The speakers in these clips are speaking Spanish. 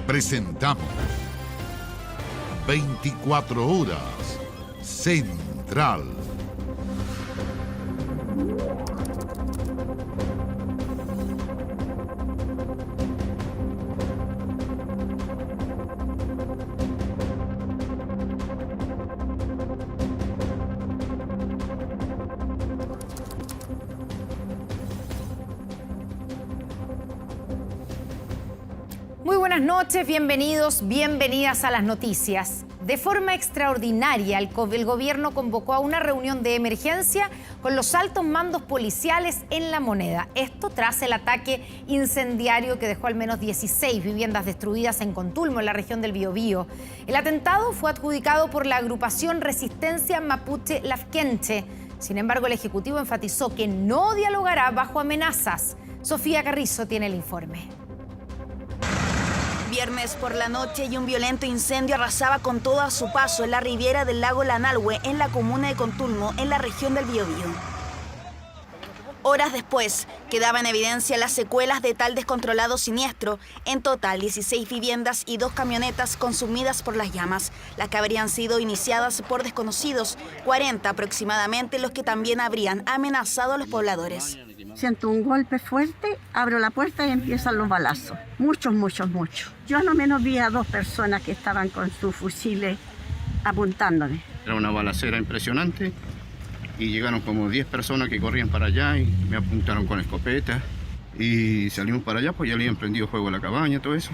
Presentamos 24 horas Central. Muy buenas noches, bienvenidos, bienvenidas a las noticias. De forma extraordinaria, el gobierno convocó a una reunión de emergencia con los altos mandos policiales en La Moneda. Esto tras el ataque incendiario que dejó al menos 16 viviendas destruidas en Contulmo, en la región del Biobío. El atentado fue adjudicado por la agrupación Resistencia Mapuche Lafkenche. Sin embargo, el Ejecutivo enfatizó que no dialogará bajo amenazas. Sofía Carrizo tiene el informe. Viernes por la noche y un violento incendio arrasaba con todo a su paso en la ribera del lago Lanalhue, en la comuna de Contulmo, en la región del Biobío. Horas después, quedaban en evidencia las secuelas de tal descontrolado siniestro. En total, 16 viviendas y 2 camionetas consumidas por las llamas, las que habrían sido iniciadas por desconocidos, 40 aproximadamente los que también habrían amenazado a los pobladores. Siento un golpe fuerte, abro la puerta y empiezan los balazos. Muchos. Yo a lo menos vi a 2 personas que estaban con sus fusiles apuntándome. Era una balacera impresionante y llegaron como 10 personas que corrían para allá y me apuntaron con escopeta. Y salimos para allá, pues ya le habían prendido fuego a la cabaña, todo eso.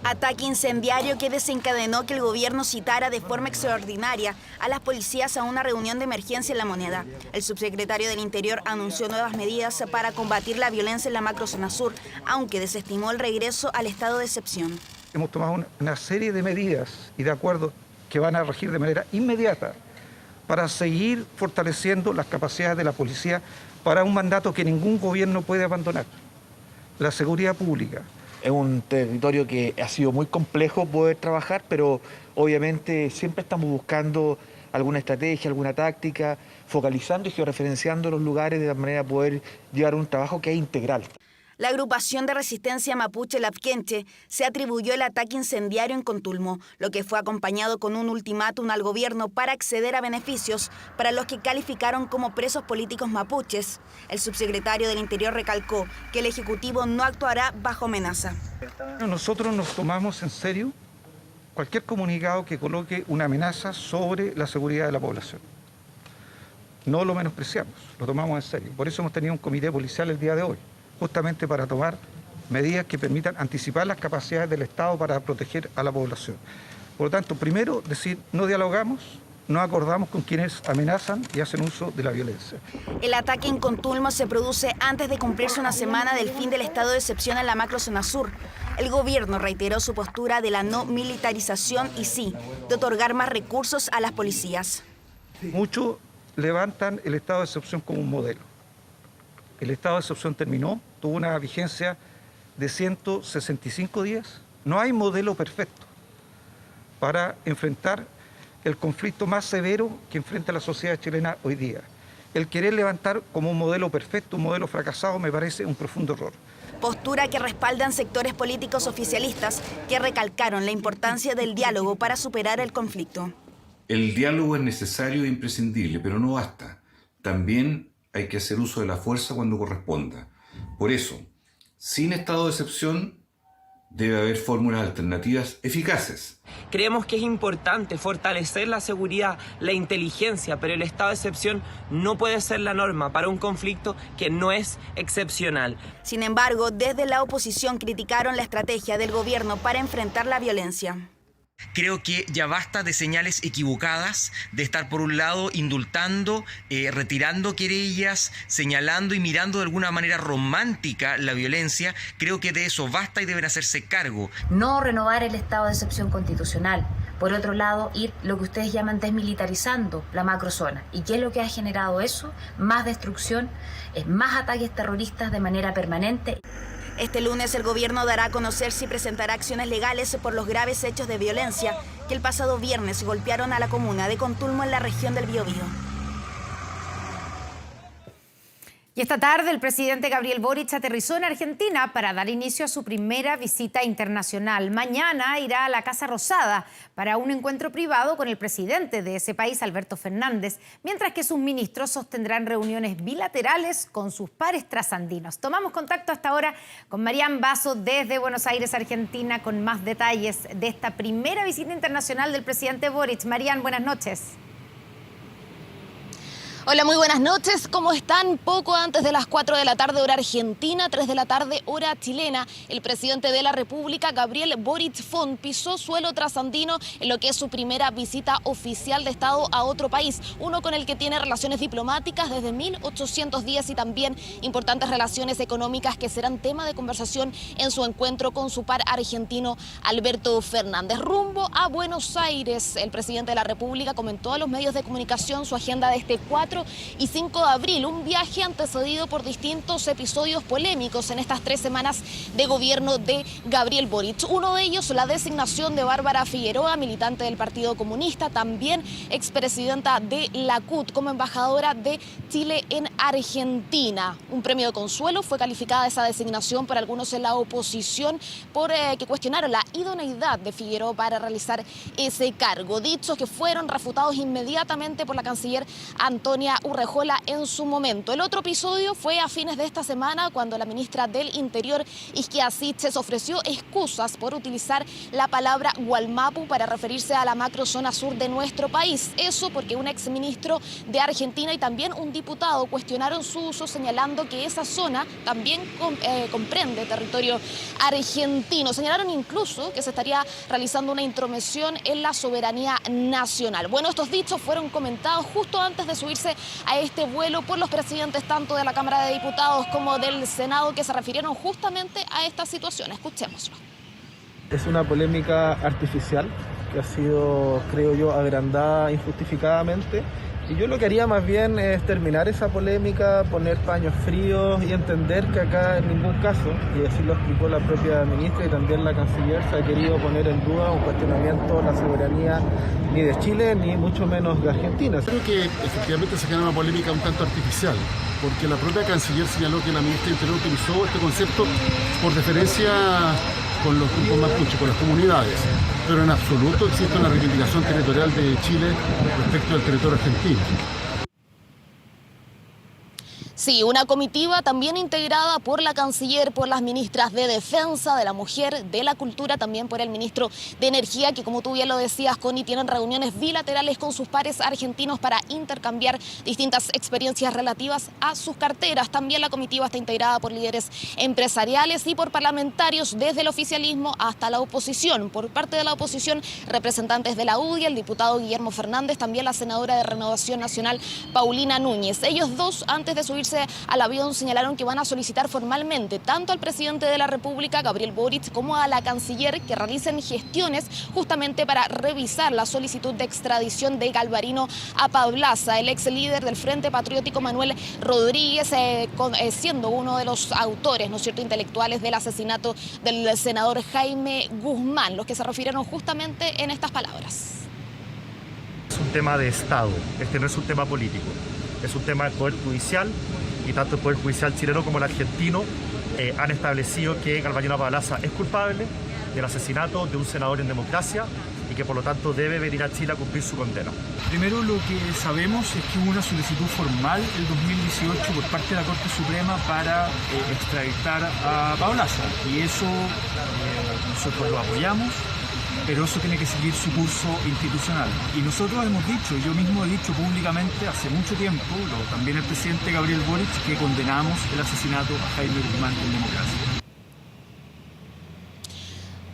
Ataque incendiario que desencadenó que el gobierno citara de forma extraordinaria a las policías a una reunión de emergencia en La Moneda. El subsecretario del Interior anunció nuevas medidas para combatir la violencia en la macrozona sur, aunque desestimó el regreso al estado de excepción. Hemos tomado una serie de medidas y de acuerdos que van a regir de manera inmediata para seguir fortaleciendo las capacidades de la policía para un mandato que ningún gobierno puede abandonar: la seguridad pública. Es un territorio que ha sido muy complejo poder trabajar, pero obviamente siempre estamos buscando alguna estrategia, alguna táctica, focalizando y georreferenciando los lugares de manera a poder llevar un trabajo que es integral. La agrupación de resistencia Mapuche Lafkenche se atribuyó el ataque incendiario en Contulmo, lo que fue acompañado con un ultimátum al gobierno para acceder a beneficios para los que calificaron como presos políticos mapuches. El subsecretario del Interior recalcó que el Ejecutivo no actuará bajo amenaza. Nosotros nos tomamos en serio cualquier comunicado que coloque una amenaza sobre la seguridad de la población. No lo menospreciamos, lo tomamos en serio. Por eso hemos tenido un comité policial el día de hoy, justamente para tomar medidas que permitan anticipar las capacidades del Estado para proteger a la población. Por lo tanto, primero, decir, no dialogamos, no acordamos con quienes amenazan y hacen uso de la violencia. El ataque en Contulmo se produce antes de cumplirse una semana del fin del estado de excepción en la macrozona sur. El gobierno reiteró su postura de la no militarización y sí, de otorgar más recursos a las policías. Muchos levantan el estado de excepción como un modelo. El estado de excepción terminó, tuvo una vigencia de 165 días. No hay modelo perfecto para enfrentar el conflicto más severo que enfrenta la sociedad chilena hoy día. El querer levantar como un modelo perfecto, un modelo fracasado, me parece un profundo error. Postura que respaldan sectores políticos oficialistas que recalcaron la importancia del diálogo para superar el conflicto. El diálogo es necesario e imprescindible, pero no basta. También hay que hacer uso de la fuerza cuando corresponda. Por eso, sin estado de excepción, debe haber fórmulas alternativas eficaces. Creemos que es importante fortalecer la seguridad, la inteligencia, pero el estado de excepción no puede ser la norma para un conflicto que no es excepcional. Sin embargo, desde la oposición criticaron la estrategia del gobierno para enfrentar la violencia. Creo que ya basta de señales equivocadas, de estar por un lado indultando, retirando querellas, señalando y mirando de alguna manera romántica la violencia. Creo que de eso basta y deben hacerse cargo. No renovar el estado de excepción constitucional. Por otro lado, ir lo que ustedes llaman desmilitarizando la macrozona. ¿Y qué es lo que ha generado eso? Más destrucción, más ataques terroristas de manera permanente. Este lunes el gobierno dará a conocer si presentará acciones legales por los graves hechos de violencia que el pasado viernes golpearon a la comuna de Contulmo en la región del Biobío. Y esta tarde el presidente Gabriel Boric aterrizó en Argentina para dar inicio a su primera visita internacional. Mañana irá a la Casa Rosada para un encuentro privado con el presidente de ese país, Alberto Fernández, mientras que sus ministros sostendrán reuniones bilaterales con sus pares trasandinos. Tomamos contacto hasta ahora con Marian Basso desde Buenos Aires, Argentina, con más detalles de esta primera visita internacional del presidente Boric. Marian, buenas noches. Hola, muy buenas noches. ¿Cómo están? Poco antes de las 4 de la tarde, hora argentina, 3 de la tarde, hora chilena, el presidente de la República, Gabriel Boric Font, pisó suelo trasandino en lo que es su primera visita oficial de Estado a otro país, uno con el que tiene relaciones diplomáticas desde 1810 y también importantes relaciones económicas que serán tema de conversación en su encuentro con su par argentino, Alberto Fernández. Rumbo a Buenos Aires, el presidente de la República comentó a los medios de comunicación su agenda de este 4 y 5 de abril, un viaje antecedido por distintos episodios polémicos en estas 3 semanas de gobierno de Gabriel Boric. Uno de ellos, la designación de Bárbara Figueroa, militante del Partido Comunista, también expresidenta de la CUT, como embajadora de Chile en Argentina. Un premio de consuelo. Fue calificada esa designación por algunos en la oposición por que cuestionaron la idoneidad de Figueroa para realizar ese cargo. Dichos que fueron refutados inmediatamente por la canciller Antonia Urrejola en su momento. El otro episodio fue a fines de esta semana cuando la ministra del Interior, Isquia Siches, ofreció excusas por utilizar la palabra Gualmapu para referirse a la macrozona sur de nuestro país. Eso porque un exministro de Argentina y también un diputado cuestionaron su uso, señalando que esa zona también comprende territorio argentino. Señalaron incluso que se estaría realizando una intromisión en la soberanía nacional. Bueno, estos dichos fueron comentados justo antes de subirse a este vuelo por los presidentes tanto de la Cámara de Diputados como del Senado, que se refirieron justamente a esta situación. Escuchémoslo. Es una polémica artificial que ha sido, creo yo, agrandada injustificadamente. Y yo lo que haría más bien es terminar esa polémica, poner paños fríos y entender que acá en ningún caso, y así lo explicó la propia ministra y también la canciller, se ha querido poner en duda un cuestionamiento de la soberanía ni de Chile ni mucho menos de Argentina. Creo que efectivamente se genera una polémica un tanto artificial, porque la propia canciller señaló que la ministra de Interior utilizó este concepto por referencia con los grupos mapuche, con las comunidades, pero en absoluto existe una reivindicación territorial de Chile respecto del territorio argentino. Sí, una comitiva también integrada por la canciller, por las ministras de Defensa, de la Mujer, de la Cultura, también por el ministro de Energía, que como tú bien lo decías, Connie, tienen reuniones bilaterales con sus pares argentinos para intercambiar distintas experiencias relativas a sus carteras. También la comitiva está integrada por líderes empresariales y por parlamentarios desde el oficialismo hasta la oposición. Por parte de la oposición, representantes de la UDI, el diputado Guillermo Fernández, también la senadora de Renovación Nacional, Paulina Núñez. Ellos dos, antes de subirse al avión, señalaron que van a solicitar formalmente tanto al presidente de la República, Gabriel Boric, como a la canciller que realicen gestiones justamente para revisar la solicitud de extradición de Galvarino Apablaza, el ex líder del Frente Patriótico Manuel Rodríguez, siendo uno de los autores, ¿no es cierto?, intelectuales del asesinato del senador Jaime Guzmán, los que se refirieron justamente en estas palabras. Es un tema de Estado, este no es un tema político. Es un tema del Poder Judicial y tanto el Poder Judicial chileno como el argentino han establecido que Galvarino Apablaza es culpable del asesinato de un senador en democracia y que por lo tanto debe venir a Chile a cumplir su condena. Primero, lo que sabemos es que hubo una solicitud formal el 2018 por parte de la Corte Suprema para extraditar a Apablaza y eso nosotros lo apoyamos. Pero eso tiene que seguir su curso institucional. Y nosotros hemos dicho, yo mismo he dicho públicamente hace mucho tiempo, también el presidente Gabriel Boric, que condenamos el asesinato a Jaime Guzmán en democracia.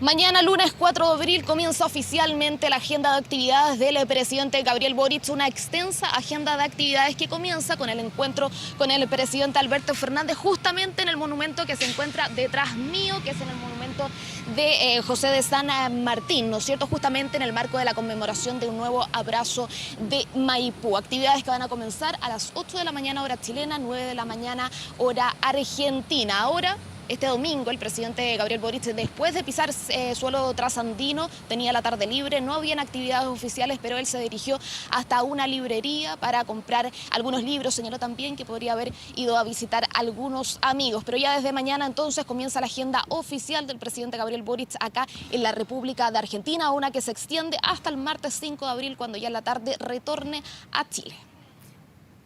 Mañana, lunes 4 de abril, comienza oficialmente la agenda de actividades del presidente Gabriel Boric, una extensa agenda de actividades que comienza con el encuentro con el presidente Alberto Fernández, justamente en el monumento que se encuentra detrás mío, que es en el monumento de José de San Martín, ¿no es cierto?, justamente en el marco de la conmemoración de un nuevo abrazo de Maipú. Actividades que van a comenzar a las 8 de la mañana hora chilena, 9 de la mañana hora argentina. Ahora Este domingo el presidente Gabriel Boric, después de pisar suelo trasandino, tenía la tarde libre, no habían actividades oficiales, pero él se dirigió hasta una librería para comprar algunos libros. Señaló también que podría haber ido a visitar a algunos amigos, pero ya desde mañana entonces comienza la agenda oficial del presidente Gabriel Boric acá en la República de Argentina, una que se extiende hasta el martes 5 de abril, cuando ya en la tarde retorne a Chile.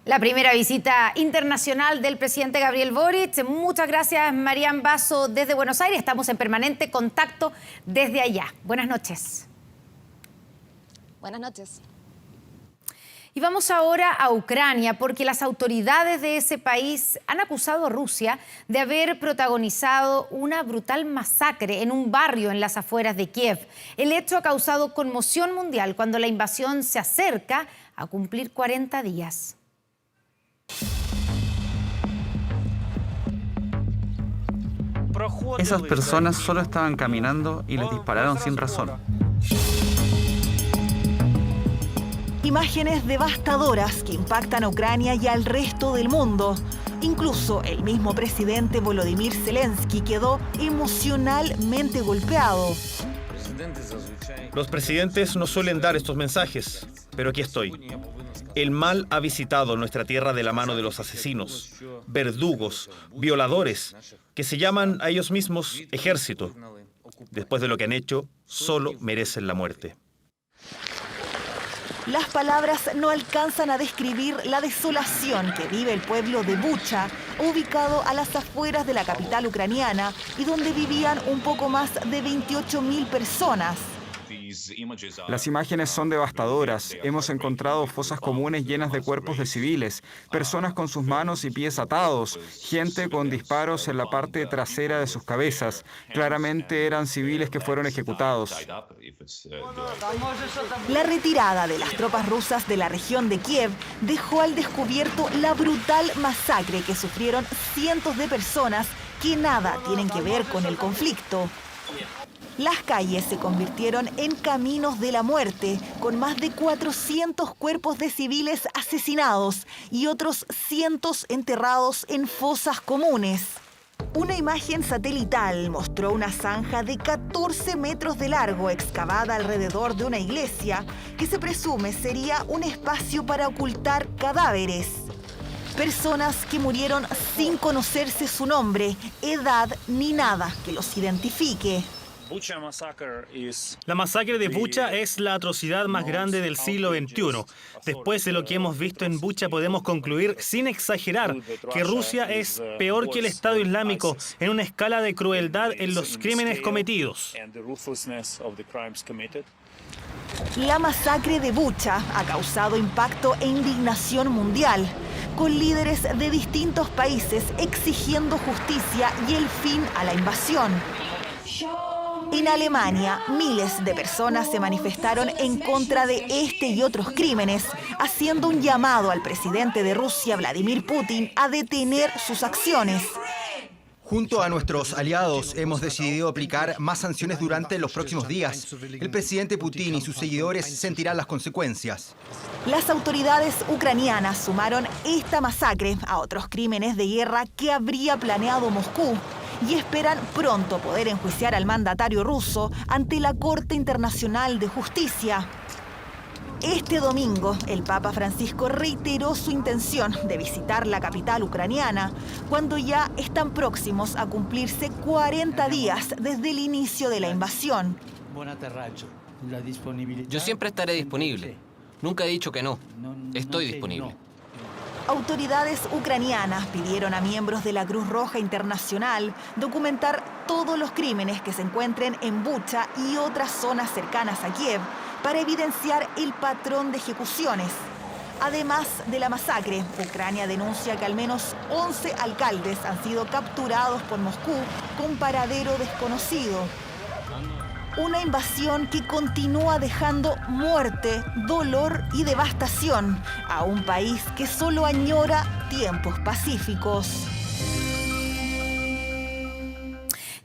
La primera visita internacional del presidente Gabriel Boric. Muchas gracias, Marian Basso, desde Buenos Aires. Estamos en permanente contacto desde allá. Buenas noches. Buenas noches. Y vamos ahora a Ucrania, porque las autoridades de ese país han acusado a Rusia de haber protagonizado una brutal masacre en un barrio en las afueras de Kiev. El hecho ha causado conmoción mundial cuando la invasión se acerca a cumplir 40 días. Esas personas solo estaban caminando y les dispararon sin razón. Imágenes devastadoras que impactan a Ucrania y al resto del mundo. Incluso el mismo presidente Volodymyr Zelensky quedó emocionalmente golpeado. Los presidentes no suelen dar estos mensajes, pero aquí estoy. El mal ha visitado nuestra tierra de la mano de los asesinos, verdugos, violadores, que se llaman a ellos mismos ejército. Después de lo que han hecho, solo merecen la muerte. Las palabras no alcanzan a describir la desolación que vive el pueblo de Bucha, ubicado a las afueras de la capital ucraniana y donde vivían un poco más de 28.000 personas. Las imágenes son devastadoras. Hemos encontrado fosas comunes llenas de cuerpos de civiles, personas con sus manos y pies atados, gente con disparos en la parte trasera de sus cabezas. Claramente eran civiles que fueron ejecutados. La retirada de las tropas rusas de la región de Kiev dejó al descubierto la brutal masacre que sufrieron cientos de personas que nada tienen que ver con el conflicto. Las calles se convirtieron en caminos de la muerte, con más de 400 cuerpos de civiles asesinados y otros cientos enterrados en fosas comunes. Una imagen satelital mostró una zanja de 14 metros de largo excavada alrededor de una iglesia que se presume sería un espacio para ocultar cadáveres. Personas que murieron sin conocerse su nombre, edad ni nada que los identifique. La masacre de Bucha es la atrocidad más grande del siglo XXI. Después de lo que hemos visto en Bucha, podemos concluir, sin exagerar, que Rusia es peor que el Estado Islámico en una escala de crueldad en los crímenes cometidos. La masacre de Bucha ha causado impacto e indignación mundial, con líderes de distintos países exigiendo justicia y el fin a la invasión. En Alemania, miles de personas se manifestaron en contra de este y otros crímenes, haciendo un llamado al presidente de Rusia, Vladimir Putin, a detener sus acciones. Junto a nuestros aliados hemos decidido aplicar más sanciones durante los próximos días. El presidente Putin y sus seguidores sentirán las consecuencias. Las autoridades ucranianas sumaron esta masacre a otros crímenes de guerra que habría planeado Moscú y esperan pronto poder enjuiciar al mandatario ruso ante la Corte Internacional de Justicia. Este domingo, el Papa Francisco reiteró su intención de visitar la capital ucraniana, cuando ya están próximos a cumplirse 40 días desde el inicio de la invasión. Yo siempre estaré disponible. Nunca he dicho que no. Estoy disponible. Autoridades ucranianas pidieron a miembros de la Cruz Roja Internacional documentar todos los crímenes que se encuentren en Bucha y otras zonas cercanas a Kiev para evidenciar el patrón de ejecuciones. Además de la masacre, Ucrania denuncia que al menos 11 alcaldes han sido capturados por Moscú con paradero desconocido. Una invasión que continúa dejando muerte, dolor y devastación a un país que solo añora tiempos pacíficos.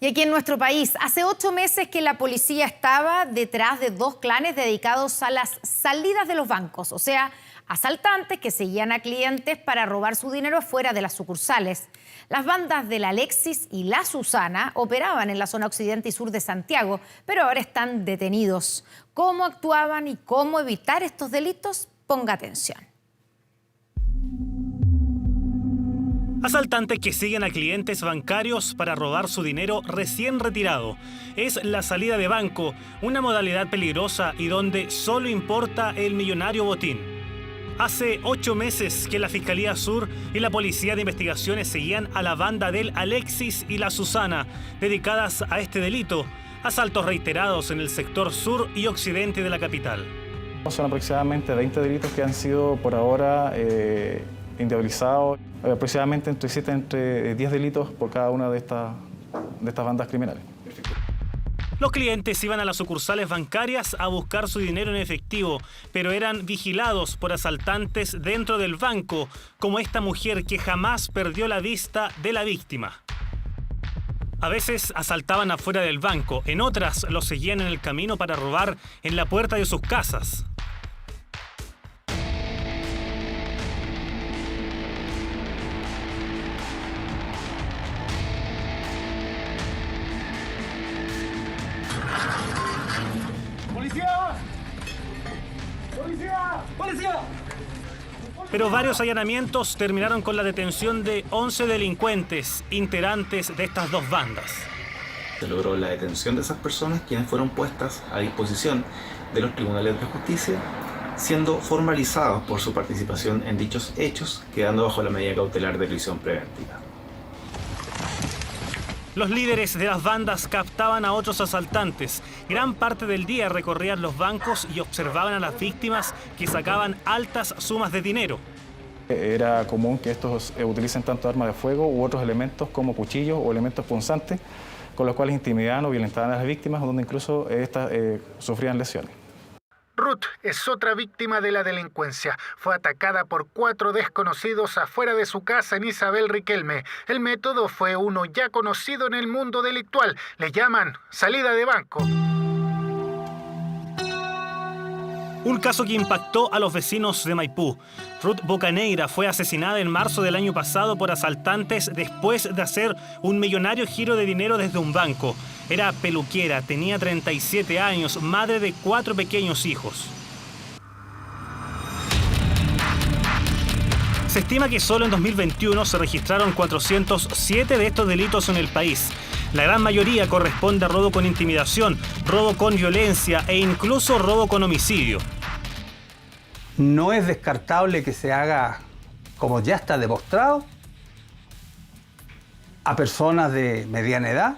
Y aquí en nuestro país, hace 8 meses que la policía estaba detrás de 2 clanes dedicados a las salidas de los bancos, o sea, Asaltantes que seguían a clientes para robar su dinero fuera de las sucursales. Las bandas del Alexis y la Susana operaban en la zona occidente y sur de Santiago, pero ahora están detenidos. ¿Cómo actuaban y cómo evitar estos delitos? Ponga atención. Asaltantes que siguen a clientes bancarios para robar su dinero recién retirado. Es la salida de banco, una modalidad peligrosa y donde solo importa el millonario botín. Hace 8 meses que la Fiscalía Sur y la Policía de Investigaciones seguían a la banda del Alexis y la Susana, dedicadas a este delito. Asaltos reiterados en el sector sur y occidente de la capital. Son aproximadamente 20 delitos que han sido por ahora individualizados. Aproximadamente entre 10 delitos por cada una de estas bandas criminales. Los clientes iban a las sucursales bancarias a buscar su dinero en efectivo, pero eran vigilados por asaltantes dentro del banco, como esta mujer que jamás perdió la vista de la víctima. A veces asaltaban afuera del banco, en otras los seguían en el camino para robar en la puerta de sus casas. Pero varios allanamientos terminaron con la detención de 11 delincuentes integrantes de estas dos bandas. Se logró la detención de esas personas, quienes fueron puestas a disposición de los tribunales de justicia, siendo formalizados por su participación en dichos hechos, quedando bajo la medida cautelar de prisión preventiva. Los líderes de las bandas captaban a otros asaltantes. Gran parte del día recorrían los bancos y observaban a las víctimas que sacaban altas sumas de dinero. Era común que estos utilicen tanto armas de fuego u otros elementos como cuchillos o elementos punzantes, con los cuales intimidaban o violentaban a las víctimas, donde incluso estas sufrían lesiones. Ruth es otra víctima de la delincuencia. Fue atacada por 4 desconocidos afuera de su casa en Isabel Riquelme. El método fue uno ya conocido en el mundo delictual. Le llaman salida de banco. Un caso que impactó a los vecinos de Maipú. Ruth Bocaneira fue asesinada en marzo del año pasado por asaltantes después de hacer un millonario giro de dinero desde un banco. Era peluquera, tenía 37 años, madre de 4 pequeños hijos. Se estima que solo en 2021 se registraron 407 de estos delitos en el país. La gran mayoría corresponde a robo con intimidación, robo con violencia e incluso robo con homicidio. No es descartable que se haga, como ya está demostrado, a personas de mediana edad,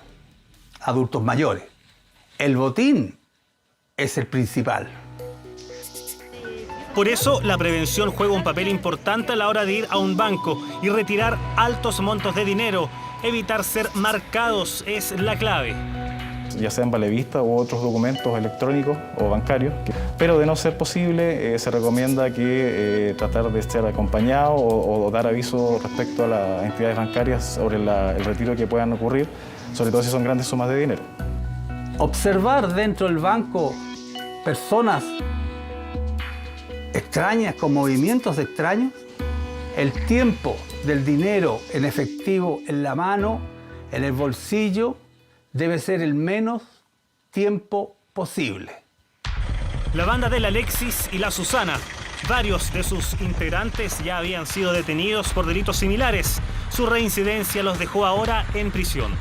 adultos mayores. El botín es el principal. Por eso, la prevención juega un papel importante a la hora de ir a un banco y retirar altos montos de dinero. Evitar ser marcados es la clave. Ya sean valevista u otros documentos electrónicos o bancarios. Pero de no ser posible, se recomienda que tratar de estar acompañado o dar aviso respecto a las entidades bancarias sobre el retiro que puedan ocurrir, sobre todo si son grandes sumas de dinero. Observar dentro del banco personas extrañas con movimientos extraños, el tiempo del dinero en efectivo en la mano, en el bolsillo, debe ser el menos tiempo posible. La banda del Alexis y la Susana. Varios de sus integrantes ya habían sido detenidos por delitos similares. Su reincidencia los dejó ahora en prisión.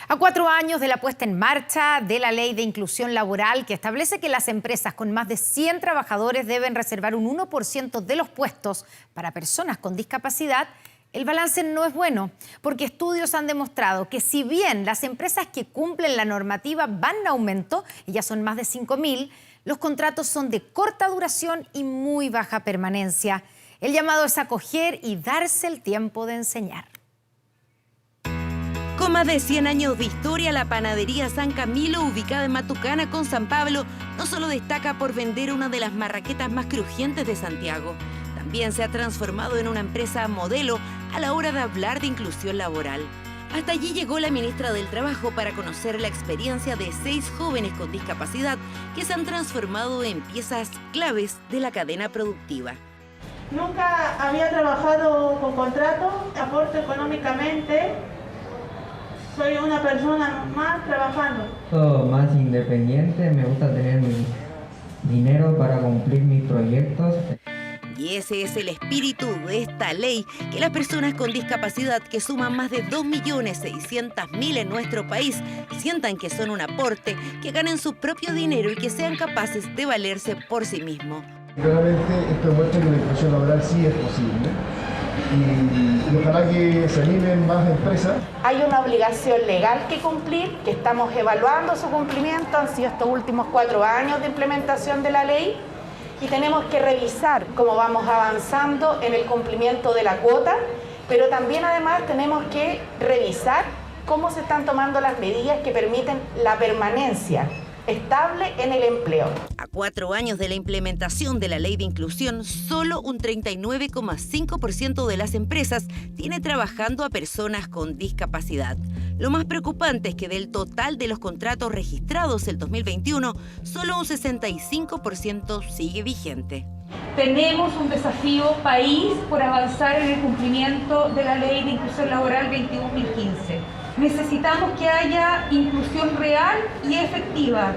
A 4 años de la puesta en marcha de la Ley de Inclusión Laboral, que establece que las empresas con más de 100 trabajadores deben reservar un 1% de los puestos para personas con discapacidad, el balance no es bueno, porque estudios han demostrado que si bien las empresas que cumplen la normativa van en aumento, y ya son más de 5.000, los contratos son de corta duración y muy baja permanencia. El llamado es acoger y darse el tiempo de enseñar. Con más de 100 años de historia, la panadería San Camilo, ubicada en Matucana con San Pablo, no solo destaca por vender una de las marraquetas más crujientes de Santiago, también se ha transformado en una empresa modelo a la hora de hablar de inclusión laboral. Hasta allí llegó la ministra del Trabajo para conocer la experiencia de 6 jóvenes con discapacidad que se han transformado en piezas claves de la cadena productiva. Nunca había trabajado con contrato, aporto económicamente, soy una persona más trabajando. Soy más independiente, me gusta tener mi dinero para cumplir mis proyectos. Y ese es el espíritu de esta ley, que las personas con discapacidad, que suman más de 2.600.000 en nuestro país, sientan que son un aporte, que ganen su propio dinero y que sean capaces de valerse por sí mismos. Claramente esto demuestra que la inclusión laboral sí es posible y ojalá que se animen más empresas. Hay una obligación legal que cumplir, que estamos evaluando su cumplimiento, han sido estos últimos 4 años de implementación de la ley y tenemos que revisar cómo vamos avanzando en el cumplimiento de la cuota, pero también además tenemos que revisar cómo se están tomando las medidas que permiten la permanencia estable en el empleo. A 4 años de la implementación de la ley de inclusión, solo un 39,5% de las empresas tiene trabajando a personas con discapacidad. Lo más preocupante es que del total de los contratos registrados el 2021, solo un 65% sigue vigente. Tenemos un desafío país por avanzar en el cumplimiento de la Ley de Inclusión Laboral 21-2015. Necesitamos que haya inclusión real y efectiva.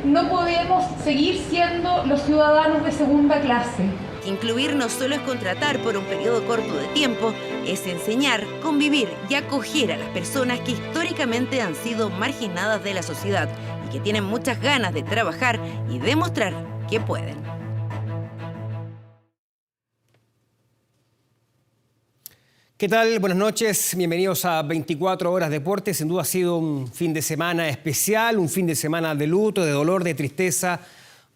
No podemos seguir siendo los ciudadanos de segunda clase. Incluir no solo es contratar por un periodo corto de tiempo, es enseñar, convivir y acoger a las personas que históricamente han sido marginadas de la sociedad y que tienen muchas ganas de trabajar y demostrar que pueden. ¿Qué tal? Buenas noches, bienvenidos a 24 Horas Deportes. Sin duda ha sido un fin de semana especial, un fin de semana de luto, de dolor, de tristeza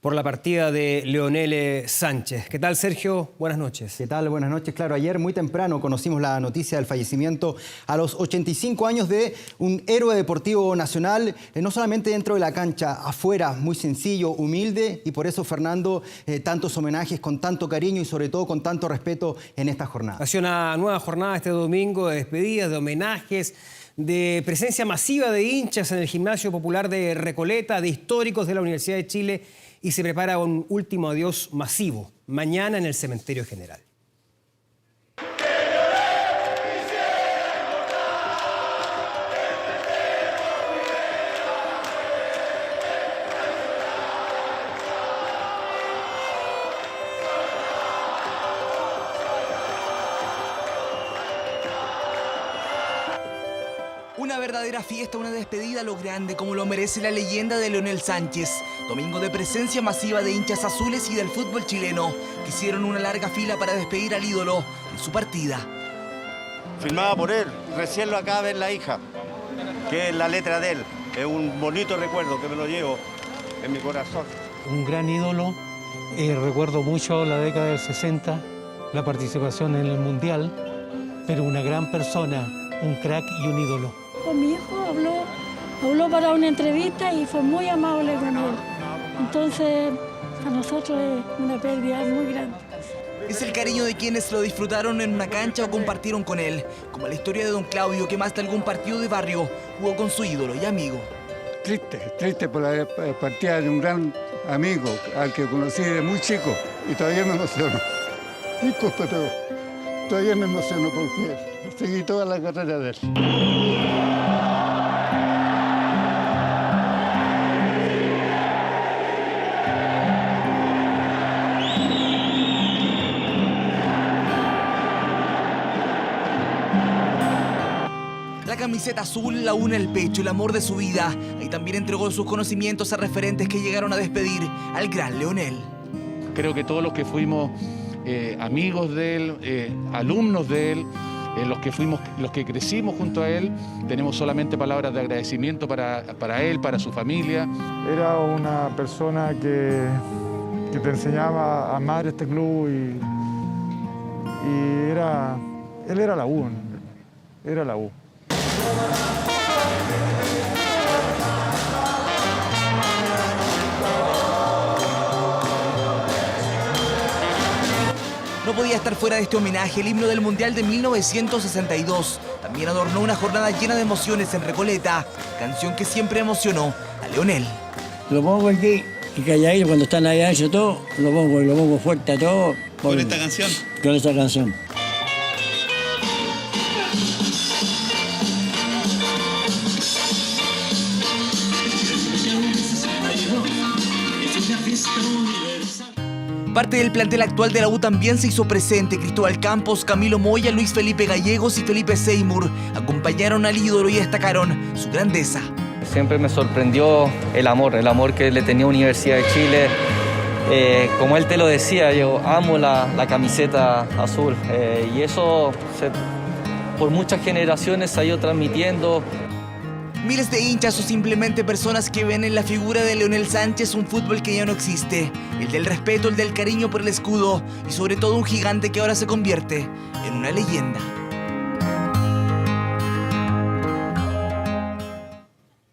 por la partida de Leonel Sánchez. ¿Qué tal, Sergio? Buenas noches. ¿Qué tal? Buenas noches. Claro, ayer muy temprano conocimos la noticia del fallecimiento a los 85 años de un héroe deportivo nacional, no solamente dentro de la cancha, afuera, muy sencillo, humilde, y por eso, Fernando, tantos homenajes con tanto cariño y sobre todo con tanto respeto en esta jornada. Ha sido una nueva jornada este domingo de despedidas, de homenajes, de presencia masiva de hinchas en el Gimnasio Popular de Recoleta, de históricos de la Universidad de Chile, y se prepara un último adiós masivo mañana en el Cementerio General. Una verdadera fiesta, una despedida a lo grande, como lo merece la leyenda de Leonel Sánchez. Domingo de presencia masiva de hinchas azules y del fútbol chileno, que hicieron una larga fila para despedir al ídolo en su partida. Filmada por él, recién lo acaba de ver la hija, que es la letra de él. Es un bonito recuerdo que me lo llevo en mi corazón. Un gran ídolo, recuerdo mucho la década del 60, la participación en el Mundial, pero una gran persona, un crack y un ídolo. Mi hijo habló para una entrevista y fue muy amable con él. Entonces, para nosotros es una pérdida muy grande. Es el cariño de quienes lo disfrutaron en una cancha o compartieron con él, como la historia de don Claudio, que más de algún partido de barrio jugó con su ídolo y amigo. Triste por la partida de un gran amigo al que conocí de muy chico y todavía me emociono. Disculpe, pero todavía me emociono porque seguí toda la carrera de él. La camiseta azul la une el pecho, el amor de su vida. Y también entregó sus conocimientos a referentes que llegaron a despedir al gran Leonel. Creo que todos los que fuimos amigos de él, alumnos de él, los que crecimos junto a él, tenemos solamente palabras de agradecimiento para él, para su familia. Era una persona que te enseñaba a amar este club y él era la U, ¿no? Era la U. No podía estar fuera de este homenaje, el himno del Mundial de 1962. También adornó una jornada llena de emociones en Recoleta, canción que siempre emocionó a Leonel. Lo pongo aquí y calladito cuando están allá hecho todo, lo pongo fuerte a todo. ¿Con esta canción? Con esta canción. Parte del plantel actual de la U también se hizo presente. Cristóbal Campos, Camilo Moya, Luis Felipe Gallegos y Felipe Seymour acompañaron al ídolo y destacaron su grandeza. Siempre me sorprendió el amor que le tenía a Universidad de Chile. Como él te lo decía, yo amo la camiseta azul y eso por muchas generaciones se ha ido transmitiendo. Miles de hinchas o simplemente personas que ven en la figura de Leonel Sánchez un fútbol que ya no existe, el del respeto, el del cariño por el escudo y sobre todo un gigante que ahora se convierte en una leyenda.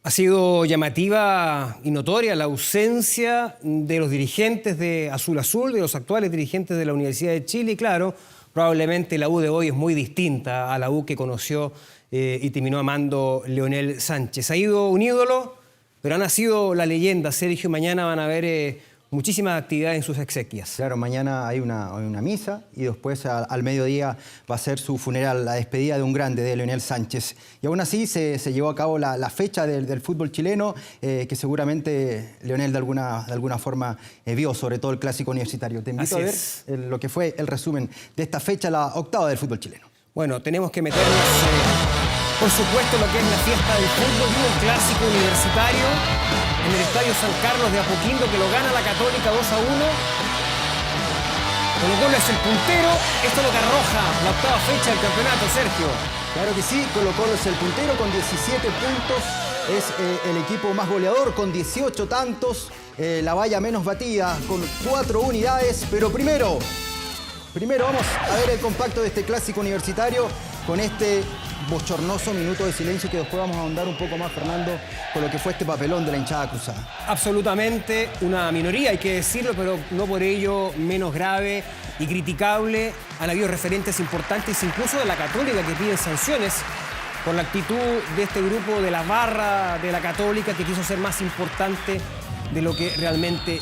Ha sido llamativa y notoria la ausencia de los dirigentes de Azul Azul, de los actuales dirigentes de la Universidad de Chile. Y claro, probablemente la U de hoy es muy distinta a la U que conoció y terminó amando Leonel Sánchez. Ha ido un ídolo, pero ha nacido la leyenda. Sergio, mañana van a haber muchísimas actividades en sus exequias. Claro, mañana hay una misa y después al mediodía va a ser su funeral, la despedida de un grande, de Leonel Sánchez. Y aún así se llevó a cabo la fecha del fútbol chileno, que seguramente Leonel de alguna forma vio, sobre todo el clásico universitario. Te invito a ver lo que fue el resumen de esta fecha, la octava del fútbol chileno. Bueno, tenemos que meternos, por supuesto, lo que es la fiesta del fútbol y un clásico universitario en el Estadio San Carlos de Apoquindo, que lo gana la Católica 2-1. Colo-Colo es el puntero. Esto es lo que arroja la octava fecha del campeonato, Sergio. Claro que sí, Colo-Colo es el puntero con 17 puntos. Es el equipo más goleador con 18 tantos. La valla menos batida con 4 unidades. Pero primero vamos a ver el compacto de este clásico universitario con este bochornoso minuto de silencio que después vamos a ahondar un poco más, Fernando, con lo que fue este papelón de la hinchada cruzada. Absolutamente una minoría, hay que decirlo, pero no por ello menos grave y criticable. Han habido referentes importantes, incluso de la Católica, que piden sanciones por la actitud de este grupo de la barra de la Católica, que quiso ser más importante de lo que realmente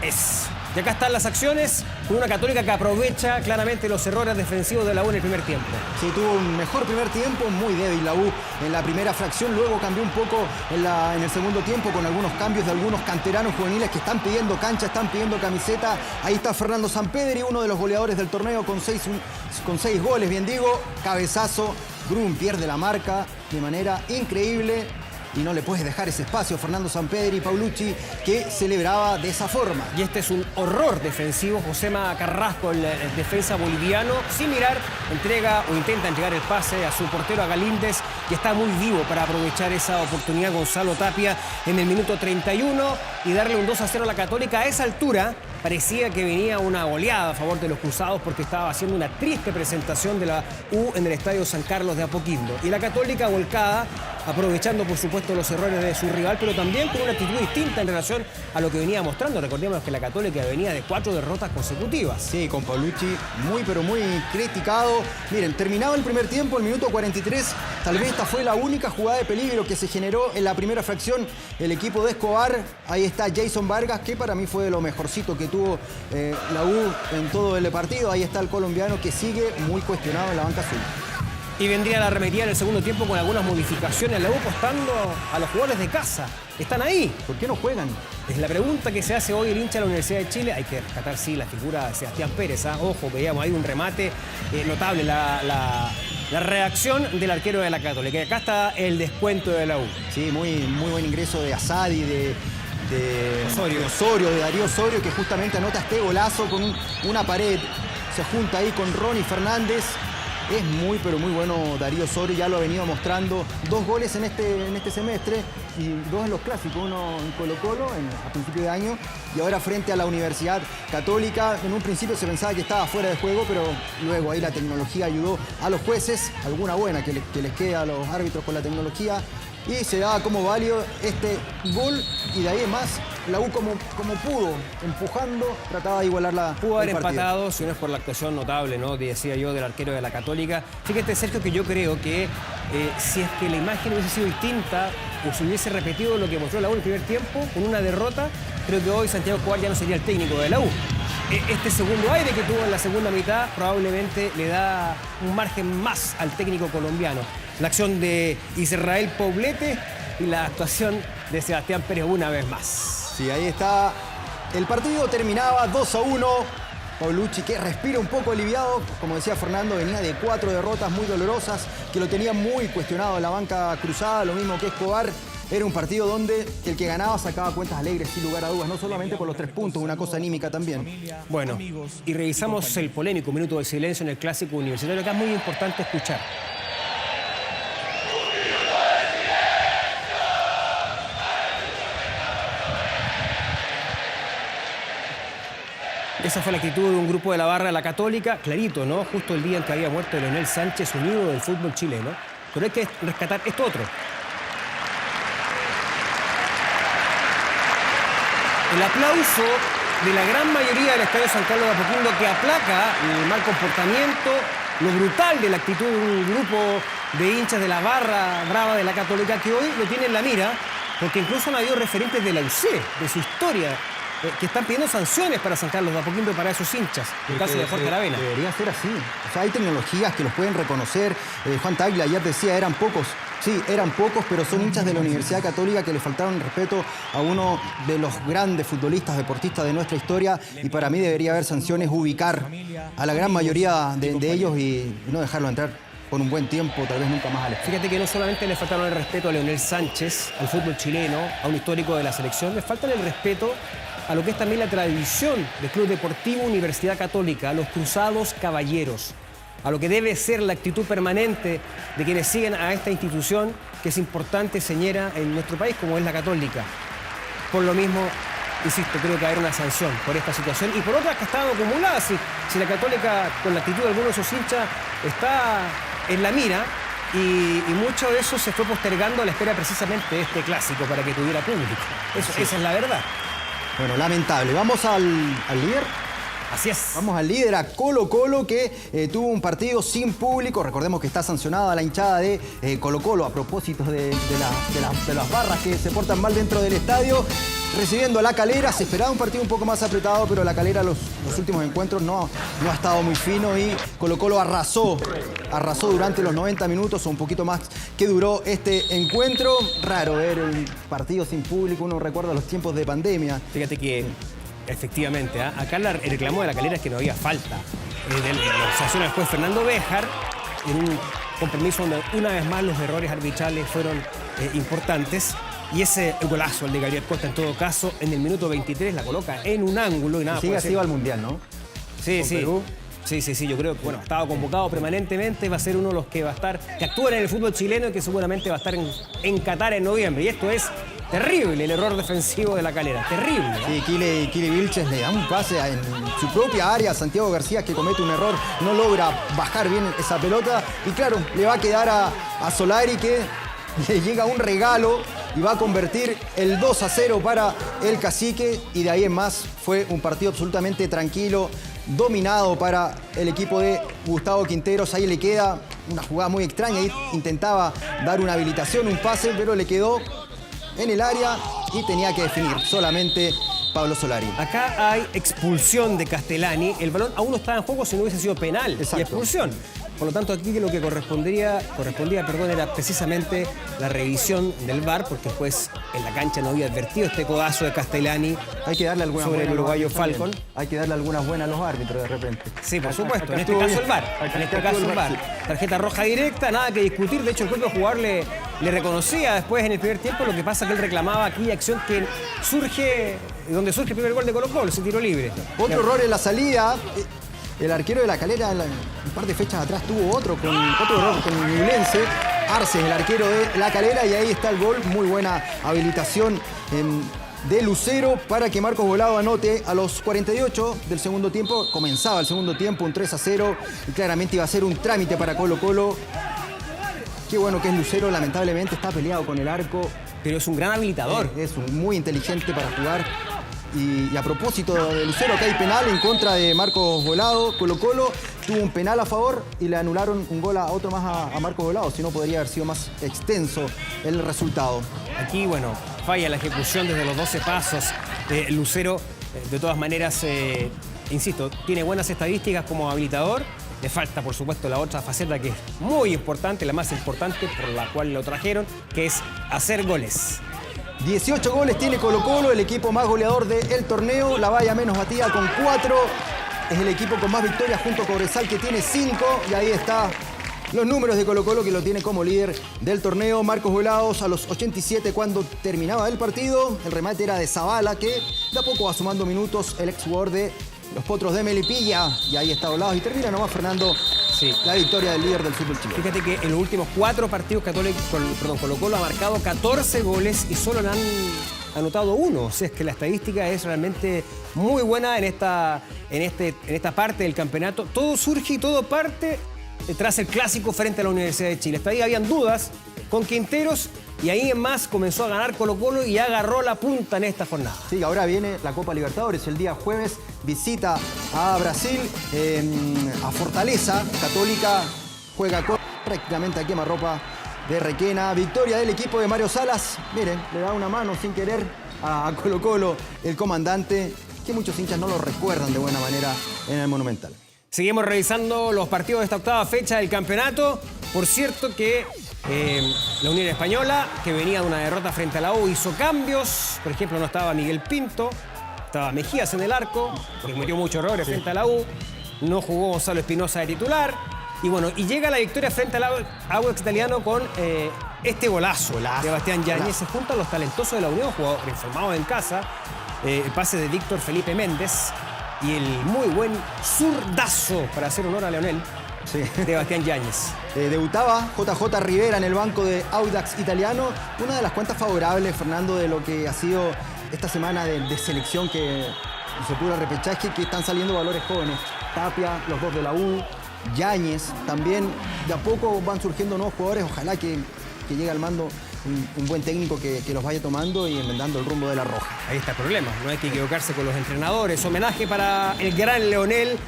es. Y acá están las acciones, con una Católica que aprovecha claramente los errores defensivos de la U en el primer tiempo. Sí, tuvo un mejor primer tiempo, muy débil la U en la primera fracción, luego cambió un poco en el segundo tiempo con algunos cambios de algunos canteranos juveniles que están pidiendo cancha, están pidiendo camiseta. Ahí está Fernando Sampedri, uno de los goleadores del torneo con seis goles, bien digo, cabezazo. Grun pierde la marca de manera increíble. Y no le puedes dejar ese espacio a Fernando Sampedri y Paulucci, que celebraba de esa forma. Y este es un horror defensivo. Josema Carrasco, el defensa boliviano, sin mirar, entrega o intenta entregar el pase a su portero, a Galíndez, que está muy vivo para aprovechar esa oportunidad. Gonzalo Tapia en el minuto 31 y darle un 2-0 a la Católica. A esa altura parecía que venía una goleada a favor de los cruzados, porque estaba haciendo una triste presentación de la U en el Estadio San Carlos de Apoquindo. Y la Católica volcada, aprovechando por supuesto los errores de su rival, pero también con una actitud distinta en relación a lo que venía mostrando. Recordemos que la Católica venía de 4 derrotas consecutivas. Sí, con Paulucci muy pero muy criticado. Miren, terminado el primer tiempo, el minuto 43, tal vez esta fue la única jugada de peligro que se generó en la primera fracción. El equipo de Escobar, ahí está Jason Vargas, que para mí fue de lo mejorcito que tuvo la U en todo el partido. Ahí está el colombiano, que sigue muy cuestionado en la banca azul. Y vendría la arremetida en el segundo tiempo con algunas modificaciones. La U apostando a los jugadores de casa. Están ahí. ¿Por qué no juegan? Es la pregunta que se hace hoy el hincha de la Universidad de Chile. Hay que rescatar, sí, la figura de Sebastián Pérez. Ojo, veíamos ahí un remate notable. La reacción del arquero de la Católica. Y acá está el descuento de la U. Sí, muy buen ingreso de Asadi, de Darío Osorio, que justamente anota este golazo con una pared. Se junta ahí con Ronnie Fernández. Es muy, pero muy bueno Darío Osorio, ya lo ha venido mostrando. 2 goles en este semestre y 2 en los clásicos, uno en Colo-Colo a principio de año y ahora frente a la Universidad Católica. En un principio se pensaba que estaba fuera de juego, pero luego ahí la tecnología ayudó a los jueces. Alguna buena que les quede a los árbitros con la tecnología. y se daba como válido este gol y de ahí en más la U como pudo, empujando, trataba de igualar la Pudo haber el partido. empatado, si no es por la actuación notable, ¿no? Decía yo, del arquero de la Católica. Fíjate, Sergio, que yo creo que si es que la imagen hubiese sido distinta o se hubiese repetido lo que mostró la U en el primer tiempo, con una derrota, creo que hoy Santiago Escobar ya no sería el técnico de la U. Este segundo aire que tuvo en la segunda mitad probablemente le da un margen más al técnico colombiano. La acción de Israel Poblete y la actuación de Sebastián Pérez una vez más. Sí, ahí está. El partido terminaba 2-1. Paulucci, que respira un poco aliviado, como decía Fernando, venía de 4 derrotas muy dolorosas, que lo tenía muy cuestionado en la banca cruzada, lo mismo que Escobar. Era un partido donde el que ganaba sacaba cuentas alegres, sin lugar a dudas, no solamente por los 3 puntos, una cosa anímica también. Bueno, y revisamos el polémico minuto de silencio en el Clásico Universitario, que es muy importante escuchar. Esa fue la actitud de un grupo de la barra de la Católica, clarito, ¿no? Justo el día en que había muerto Leonel Sánchez, un ídolo del fútbol chileno. Pero hay que rescatar esto otro. El aplauso de la gran mayoría del Estadio San Carlos de Apoquindo, que aplaca el mal comportamiento, lo brutal de la actitud de un grupo de hinchas de la barra brava de la Católica, que hoy lo tiene en la mira, porque incluso han habido referentes de la UC, de su historia, que están pidiendo sanciones para San Carlos de Apoquindo y para esos hinchas, en el caso de Jorge Aravena. Debería ser así. O sea, hay tecnologías que los pueden reconocer. Juan Tagle ayer decía, eran pocos. Sí, eran pocos, pero son hinchas de la Universidad Católica que le faltaron respeto a uno de los grandes futbolistas, deportistas de nuestra historia, y para mí debería haber sanciones, ubicar a la gran mayoría de ellos y no dejarlo entrar por un buen tiempo, tal vez nunca más al estadio. Fíjate que no solamente le faltaron el respeto a Leonel Sánchez, al fútbol chileno, a un histórico de la selección, le faltan el respeto a lo que es también la tradición del Club Deportivo Universidad Católica, a los cruzados caballeros, a lo que debe ser la actitud permanente de quienes siguen a esta institución que es importante, señera, en nuestro país, como es la Católica. Por lo mismo, insisto, creo que va a haber una sanción por esta situación y por otras que estaban acumuladas. Si la Católica, con la actitud de algunos de sus hinchas, está en la mira, y mucho de eso se fue postergando a la espera precisamente de este clásico para que tuviera público. Esa es la verdad. Bueno, lamentable. Vamos al líder. Así es. Vamos al líder, a Colo-Colo, que tuvo un partido sin público. Recordemos que está sancionada la hinchada de Colo-Colo a propósito de las barras que se portan mal dentro del estadio. Recibiendo a La Calera, se esperaba un partido un poco más apretado, pero La Calera los últimos encuentros no ha estado muy fino y Colo-Colo arrasó durante los 90 minutos o un poquito más que duró este encuentro. Raro ver un partido sin público, uno recuerda los tiempos de pandemia. Fíjate que efectivamente, acá el reclamo de La Calera es que no había falta. Lo sanciona el juez Fernando Béjar en un compromiso donde una vez más los errores arbitrales fueron importantes. Y ese golazo, el de Gabriel Costa, en todo caso, en el minuto 23 la coloca en un ángulo y nada. Sigue así al Mundial, ¿no? Sí, sí. Perú. Sí, yo creo que bueno, estaba convocado permanentemente, va a ser uno de los que va a estar, que actúa en el fútbol chileno y que seguramente va a estar en Qatar en noviembre. Y esto es terrible, el error defensivo de La Calera, terrible. Sí, Kili Vilches le da un pase en su propia área a Santiago García, que comete un error, no logra bajar bien esa pelota y claro, le va a quedar a Solari, que le llega un regalo y va a convertir el 2-0 para el Cacique, y de ahí en más fue un partido absolutamente tranquilo, dominado para el equipo de Gustavo Quinteros. Ahí le queda una jugada muy extraña, ahí intentaba dar una habilitación, un pase, pero le quedó en el área y tenía que definir solamente Pablo Solari. Acá hay expulsión de Castellani, el balón aún no estaba en juego si no hubiese sido penal. Exacto. Y expulsión. Por lo tanto, aquí lo que correspondía, era precisamente la revisión del VAR, porque el juez en la cancha no había advertido este codazo de Castellani. Hay que darle algunas sobre el uruguayo Falcon. Hay que darle algunas buenas a los árbitros de repente. Sí, por supuesto. En este caso el VAR. Tarjeta roja directa, nada que discutir. De hecho, el propio jugador le reconocía después en el primer tiempo. Lo que pasa es que él reclamaba aquella acción que surge, donde surge el primer gol de Colo-Colo, ese tiro libre. Otro error en la salida. El arquero de La Calera, un par de fechas atrás, tuvo otro error con Ñublense. Arces, el arquero de La Calera, y ahí está el gol. Muy buena habilitación de Lucero para que Marcos Volado anote a los 48 del segundo tiempo. Comenzaba el segundo tiempo, un 3-0, y claramente iba a ser un trámite para Colo-Colo, Qué bueno que es Lucero, lamentablemente está peleado con el arco. Pero es un gran habilitador. Es muy inteligente para jugar. Y a propósito de Lucero, acá hay penal en contra de Marcos Volado. Colo-Colo tuvo un penal a favor y le anularon un gol a otro más a Marcos Volado. Si no, podría haber sido más extenso el resultado. Aquí, bueno, falla la ejecución desde los 12 pasos. Lucero, de todas maneras, insisto, tiene buenas estadísticas como habilitador. Le falta, por supuesto, la otra faceta que es muy importante, la más importante por la cual lo trajeron, que es hacer goles. 18 goles tiene Colo-Colo, el equipo más goleador del torneo. La valla menos batida con 4. Es el equipo con más victorias junto a Cobresal, que tiene 5. Y ahí está los números de Colo-Colo, que lo tiene como líder del torneo. Marcos Volados a los 87 cuando terminaba el partido. El remate era de Zavala, que de a poco va sumando minutos, el ex jugador de los Potros de Melipilla. Y ahí está Volados. Y termina nomás Fernando, la victoria del líder del fútbol chileno. Fíjate que en los últimos 4 partidos Colo-Colo ha marcado 14 goles y solo le han anotado 1. O sea, es que la estadística es realmente muy buena en esta parte del campeonato. Todo surge y todo parte tras el clásico frente a la Universidad de Chile. Hasta ahí habían dudas con Quinteros y ahí en más comenzó a ganar Colo-Colo y agarró la punta en esta jornada. Sí, ahora viene la Copa Libertadores. El día jueves visita a Brasil, a Fortaleza. Católica juega prácticamente a quemarropa de Requena. Victoria del equipo de Mario Salas. Miren, le da una mano sin querer a Colo-Colo, el comandante, que muchos hinchas no lo recuerdan de buena manera en el Monumental. Seguimos revisando los partidos de esta octava fecha del campeonato. Por cierto que la Unión Española, que venía de una derrota frente a la U, hizo cambios. Por ejemplo, no estaba Miguel Pinto, estaba Mejías en el arco, porque cometió muchos errores frente a la U. No jugó Gonzalo Espinosa de titular. Y bueno, y llega la victoria frente al Audax Italiano con este golazo de Bastián Yáñez. Se juntan los talentosos de la Unión, jugador informado en casa. El pase de Víctor Felipe Méndez y el muy buen zurdazo, para hacer honor a Leonel, de Bastián Yáñez. Debutaba JJ Rivera en el banco de Audax Italiano. Una de las cuentas favorables, Fernando, de lo que ha sido esta semana de selección que se pudo el repechaje, que están saliendo valores jóvenes. Tapia, los 2 de la U, Yáñez también. De a poco van surgiendo nuevos jugadores. Ojalá que llegue al mando un buen técnico que los vaya tomando y enmendando el rumbo de la Roja. Ahí está el problema, no hay que equivocarse con los entrenadores. Homenaje para el gran Leonel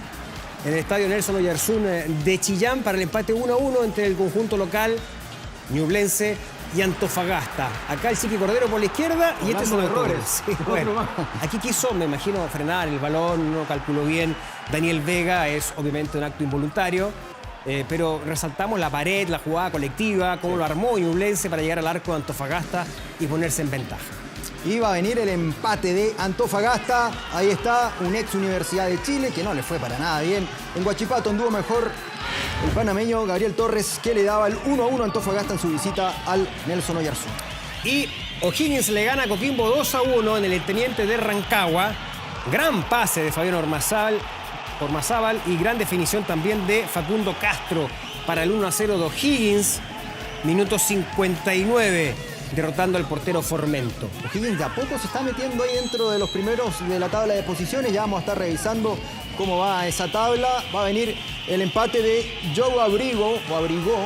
en el estadio Nelson Oyarzún de Chillán para el empate 1-1 entre el conjunto local ñublense y Antofagasta. Acá el Chiqui Cordero por la izquierda y este son errores. Sí, bueno, aquí quiso, me imagino, frenar el balón, no calculó bien. Daniel Vega, es obviamente un acto involuntario. Pero resaltamos la pared, la jugada colectiva, cómo lo armó Ñublense para llegar al arco de Antofagasta y ponerse en ventaja. Iba a venir el empate de Antofagasta. Ahí está, un ex Universidad de Chile que no le fue para nada bien. En Huachipato anduvo mejor el panameño Gabriel Torres, que le daba el 1-1 a Antofagasta en su visita al Nelson Oyarzún. Y O'Higgins le gana a Coquimbo 2-1 en el Teniente de Rancagua. Gran pase de Fabián Ormazábal y gran definición también de Facundo Castro para el 1-0 de O'Higgins. Minuto 59, derrotando al portero Formento. O'Higgins de a poco se está metiendo ahí dentro de los primeros de la tabla de posiciones. Ya vamos a estar revisando cómo va esa tabla. Va a venir el empate de Joe Abrigo, o Abrigó.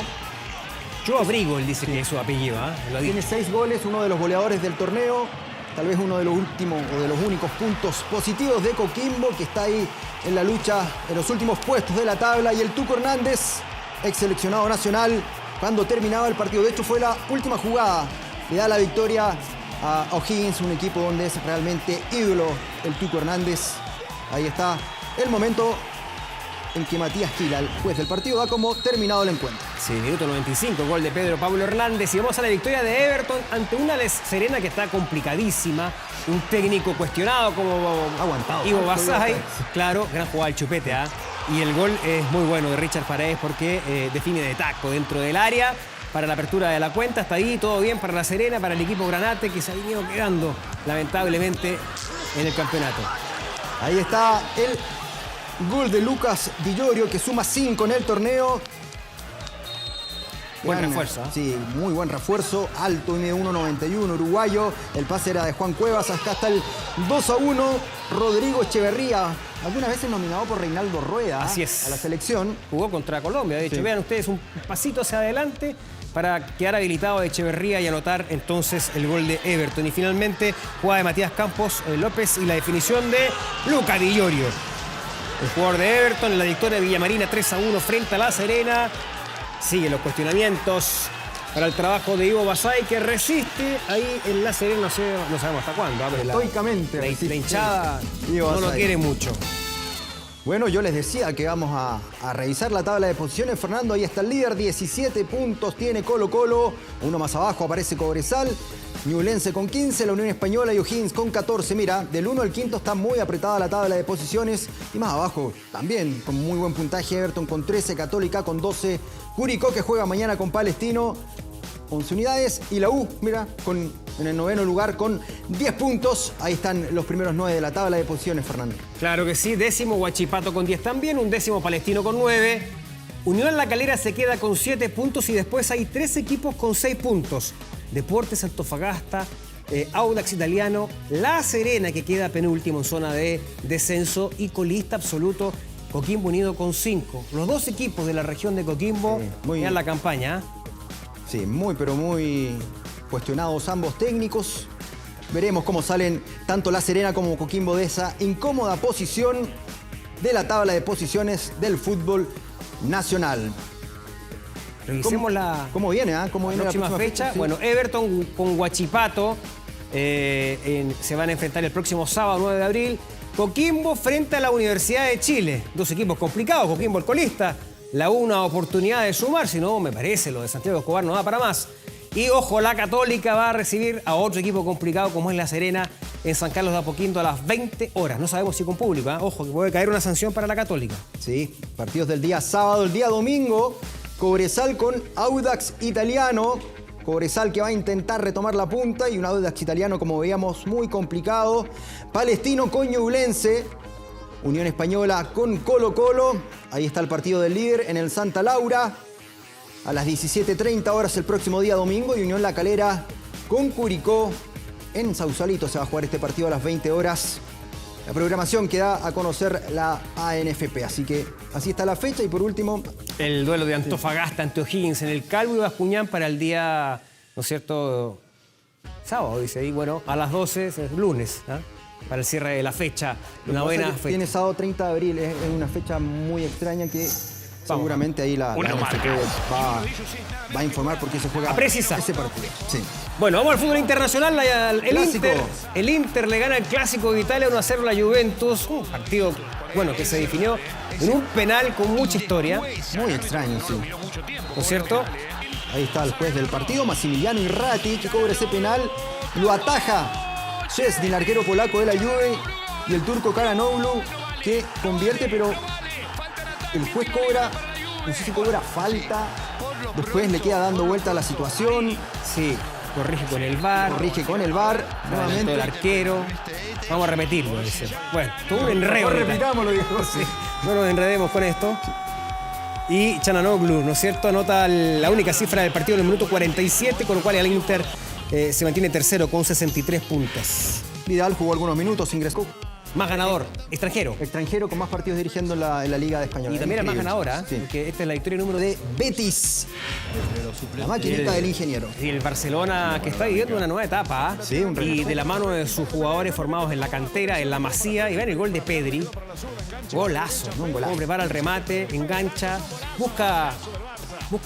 Joe Abrigo, él dice que es su apellido. Tiene 6 goles, uno de los goleadores del torneo. Tal vez uno de los últimos o de los únicos puntos positivos de Coquimbo, que está ahí en la lucha en los últimos puestos de la tabla. Y el Tuco Hernández, ex seleccionado nacional, cuando terminaba el partido, de hecho fue la última jugada, le da la victoria a O'Higgins, un equipo donde es realmente ídolo el Tuco Hernández. Ahí está el momento en que Matías Gila, el juez del partido, da como terminado el encuentro. Sí, minuto 95, gol de Pedro Pablo Hernández. Y vamos a la victoria de Everton ante una Les Serena que está complicadísima. Un técnico cuestionado como aguantado, Ivo Basay. Claro, gran jugada el Chupete. Y el gol es muy bueno de Richard Paredes porque define de taco dentro del área para la apertura de la cuenta. Hasta ahí todo bien para La Serena, para el equipo Granate, que se ha venido quedando lamentablemente en el campeonato. Ahí está el gol de Lucas Di Llorio, que suma 5 en el torneo. Buen refuerzo. Sí, muy buen refuerzo. Alto, mide 1.91, uruguayo. El pase era de Juan Cuevas. Acá está el 2-1. Rodrigo Echeverría, algunas veces nominado por Reinaldo Rueda. Así es. A la selección. Jugó contra Colombia. De hecho, vean ustedes un pasito hacia adelante para quedar habilitado de Echeverría y anotar entonces el gol de Everton. Y finalmente, jugada de Matías Campos López y la definición de Luca Di Iorio, el jugador de Everton, en la victoria de Villamarina 3-1 frente a La Serena. Siguen los cuestionamientos para el trabajo de Ivo Basay, que resiste ahí en La Serena, no sabemos hasta cuándo. Estoicamente. La hinchada no lo quiere mucho. Bueno, yo les decía que vamos a revisar la tabla de posiciones. Fernando, ahí está el líder, 17 puntos tiene Colo-Colo. Uno más abajo aparece Cobresal, Ñublense con 15, la Unión Española y O'Higgins con 14. Mira, del 1 al 5 está muy apretada la tabla de posiciones. Y más abajo también con muy buen puntaje Everton con 13, Católica con 12, Curicó que juega mañana con Palestino, 11 unidades. Y la U, mira, en el 9º lugar con 10 puntos. Ahí están los primeros 9 de la tabla de posiciones, Fernando. Claro que sí, 10º Huachipato con 10 también, 11º Palestino con 9. Unión La Calera se queda con 7 puntos y después hay 3 equipos con 6 puntos. Deportes Antofagasta, Audax Italiano, La Serena que queda penúltimo en zona de descenso y colista absoluto Coquimbo Unido con 5. Los dos equipos de la región de Coquimbo en la campaña. Sí, pero muy cuestionados ambos técnicos. Veremos cómo salen tanto La Serena como Coquimbo de esa incómoda posición de la tabla de posiciones del fútbol nacional. Revisemos ¿Cómo viene? ¿Cómo viene la próxima fecha? Sí. Bueno, Everton con Huachipato se van a enfrentar el próximo sábado 9 de abril. Coquimbo frente a la Universidad de Chile. Dos equipos complicados, Coquimbo el colista. La una oportunidad de sumar, si no, me parece, lo de Santiago Escobar no da para más. Y ojo, la Católica va a recibir a otro equipo complicado como es La Serena en San Carlos de Apoquindo a las 20 horas. No sabemos si con público, Ojo, que puede caer una sanción para la Católica. Sí, partidos del día sábado, el día domingo. Cobresal con Audax Italiano. Cobresal que va a intentar retomar la punta y un Audax Italiano, como veíamos, muy complicado. Palestino con Ñublense. Unión Española con Colo-Colo. Ahí está el partido del líder en el Santa Laura. A las 17:30 horas el próximo día domingo. Y Unión La Calera con Curicó. En Sausalito se va a jugar este partido a las 20 horas. La programación que da a conocer la ANFP. Así que así está la fecha. Y por último, el duelo de Antofagasta ante O'Higgins en el Calvo y Bascuñán para el día, ¿no es cierto?, sábado, dice ahí. Bueno, a las 12, es lunes, para el cierre de la fecha. Una buena fecha. Tiene sábado 30 de abril. Es una fecha muy extraña que seguramente ahí la ANFP va a informar porque se juega ese partido. Sí. Bueno, vamos al fútbol internacional. El Inter le gana el Clásico de Italia 1-0 a la Juventus. Un partido, que se definió en un penal con mucha historia. Muy extraño, sí. ¿No es cierto? Ahí está el juez del partido, Massimiliano Irrati, que cobra ese penal. Lo ataja Szczesny, el arquero polaco de la Juve, y el turco Karanoglu, que convierte, pero el juez cobra, no sé si cobra falta. Después le queda dando vuelta a la situación. Sí. Corrige con el VAR. Nuevamente el arquero. Vamos a repetirlo. Dice. Bueno, todo un enredo. Repitámoslo, dijo. Sí. No nos enredemos con esto. Y Çalhanoğlu, ¿no es cierto?, anota la única cifra del partido en el minuto 47, con lo cual el Inter se mantiene tercero con 63 puntos. Vidal jugó algunos minutos, ingresó. Más ganador, extranjero. Extranjero con más partidos dirigiendo en la Liga de España. Y también era más ganadora, porque esta es la victoria número de Betis. La maquinita del ingeniero. Y el Barcelona que está viviendo una nueva etapa. Sí, y de la mano de sus jugadores formados en la cantera, en la Masía. Y ven el gol de Pedri. Golazo. Un golazo. Prepara el remate, engancha, busca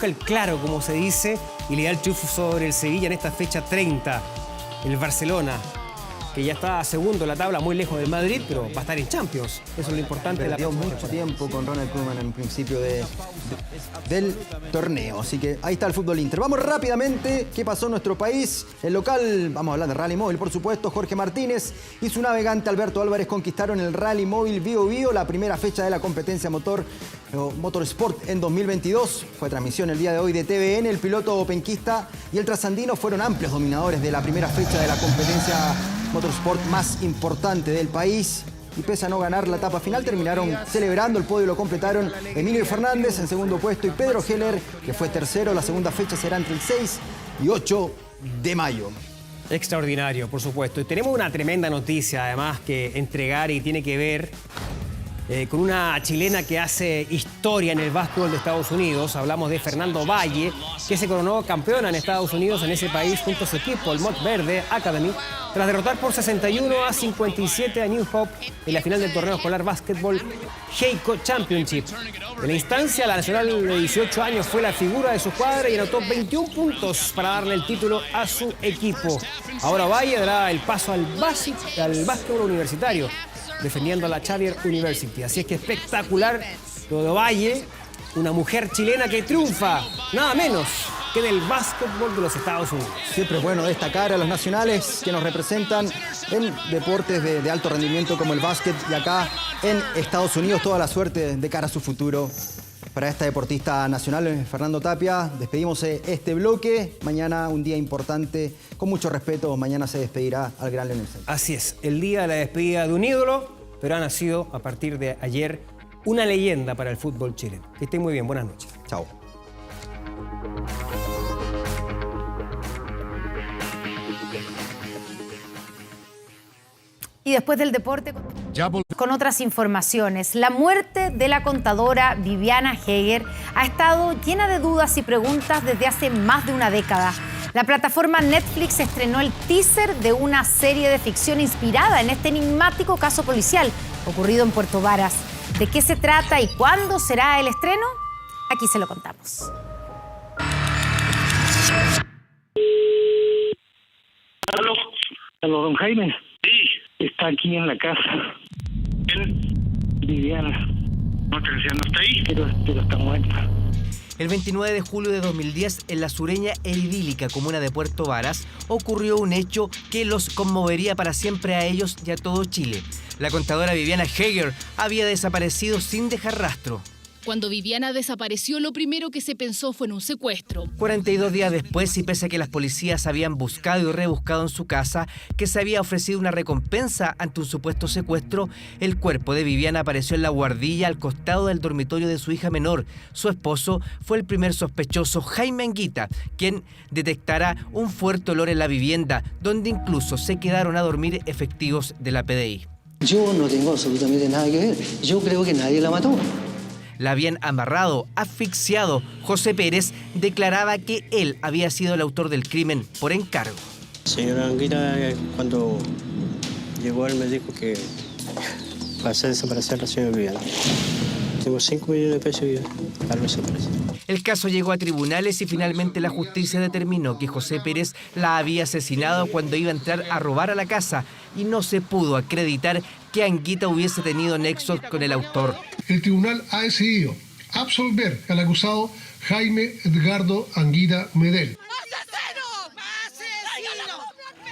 el claro, como se dice, y le da el triunfo sobre el Sevilla en esta fecha 30. El Barcelona, que ya está segundo en la tabla, muy lejos del Madrid, pero va a estar en Champions. Eso es lo importante. Perdió mucho tiempo con Ronald Koeman en principio del torneo. Así que ahí está el fútbol Inter. Vamos rápidamente. ¿Qué pasó en nuestro país? El local, vamos a hablar de Rally Móvil, por supuesto. Jorge Martínez y su navegante Alberto Álvarez conquistaron el Rally Móvil Bío Bío, la primera fecha de la competencia Motorsport en 2022. Fue transmisión el día de hoy de TVN. El piloto penquista y el trasandino fueron amplios dominadores de la primera fecha de la competencia Motorsport más importante del país. Y pese a no ganar la etapa final, terminaron celebrando. El podio lo completaron Emilio Fernández en segundo puesto y Pedro Heller, que fue tercero. La segunda fecha será entre el 6 y 8 de mayo. Extraordinario, por supuesto. Y tenemos una tremenda noticia, además, que entregar y tiene que ver con una chilena que hace historia en el básquetbol de Estados Unidos. Hablamos de Fernando Valle, que se coronó campeona en Estados Unidos en ese país junto a su equipo, el Montverde Academy, tras derrotar por 61-57 a New Hope en la final del torneo escolar básquetbol Heiko Championship. En la instancia, la nacional de 18 años fue la figura de su cuadra y anotó 21 puntos para darle el título a su equipo. Ahora Valle dará el paso al básquetbol universitario, defendiendo a la Xavier University. Así es que espectacular lo de Valle, una mujer chilena que triunfa, nada menos que del básquetbol de los Estados Unidos. Siempre es bueno destacar a los nacionales que nos representan en deportes de alto rendimiento como el básquet, y acá en Estados Unidos toda la suerte de cara a su futuro. Para esta deportista nacional, Fernando Tapia, despedimos este bloque. Mañana un día importante, con mucho respeto, mañana se despedirá al gran Leonel Sánchez. Así es, el día de la despedida de un ídolo, pero ha nacido a partir de ayer una leyenda para el fútbol chileno. Que estén muy bien, buenas noches. Chao. Y después del deporte, con otras informaciones. La muerte de la contadora Viviana Heger ha estado llena de dudas y preguntas desde hace más de una década. La plataforma Netflix estrenó el teaser de una serie de ficción inspirada en este enigmático caso policial ocurrido en Puerto Varas. ¿De qué se trata y cuándo será el estreno? Aquí se lo contamos. Aló, don Jaime. Sí. Está aquí en la casa. ¿Quién? Viviana. No está ahí. Pero está muerta. El 29 de julio de 2010, en la sureña e idílica comuna de Puerto Varas, ocurrió un hecho que los conmovería para siempre a ellos y a todo Chile. La contadora Viviana Heger había desaparecido sin dejar rastro. Cuando Viviana desapareció, lo primero que se pensó fue en un secuestro. 42 días después, y pese a que las policías habían buscado y rebuscado en su casa, que se había ofrecido una recompensa ante un supuesto secuestro, el cuerpo de Viviana apareció en la guardilla al costado del dormitorio de su hija menor. Su esposo fue el primer sospechoso, Jaime Anguita, quien detectará un fuerte olor en la vivienda, donde incluso se quedaron a dormir efectivos de la PDI. Yo no tengo absolutamente nada que ver. Yo creo que nadie la mató. La habían amarrado, asfixiado. José Pérez declaraba que él había sido el autor del crimen por encargo. Señora Anguita, cuando llegó él me dijo que va a hacer desaparecer a la señora Viviana. Tengo 5 millones de pesos y algo desaparece. El caso llegó a tribunales y finalmente la justicia determinó que José Pérez la había asesinado cuando iba a entrar a robar a la casa y no se pudo acreditar que Anguita hubiese tenido nexos con el autor. El tribunal ha decidido absolver al acusado Jaime Edgardo Anguita Medel.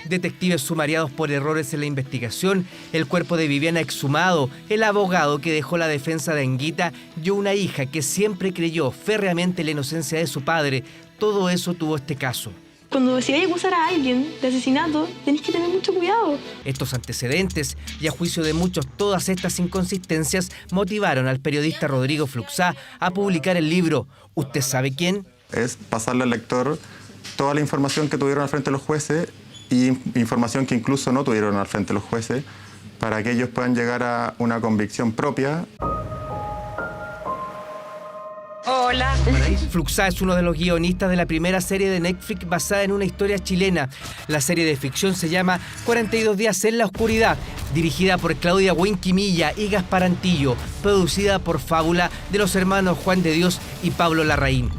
Detectives sumariados por errores en la investigación, el cuerpo de Viviana exhumado, el abogado que dejó la defensa de Anguita y una hija que siempre creyó férreamente en la inocencia de su padre. Todo eso tuvo este caso. Cuando decidáis acusar a alguien de asesinato, tenéis que tener mucho cuidado. Estos antecedentes y a juicio de muchos todas estas inconsistencias motivaron al periodista Rodrigo Fluxá a publicar el libro ¿Usted sabe quién? Es pasarle al lector toda la información que tuvieron al frente de los jueces y información que incluso no tuvieron al frente de los jueces para que ellos puedan llegar a una convicción propia. Hola. Fluxá es uno de los guionistas de la primera serie de Netflix basada en una historia chilena. La serie de ficción se llama 42 días en la oscuridad, dirigida por Claudia Huenquimilla y Gaspar Antillo, producida por Fábula de los hermanos Juan de Dios y Pablo Larraín.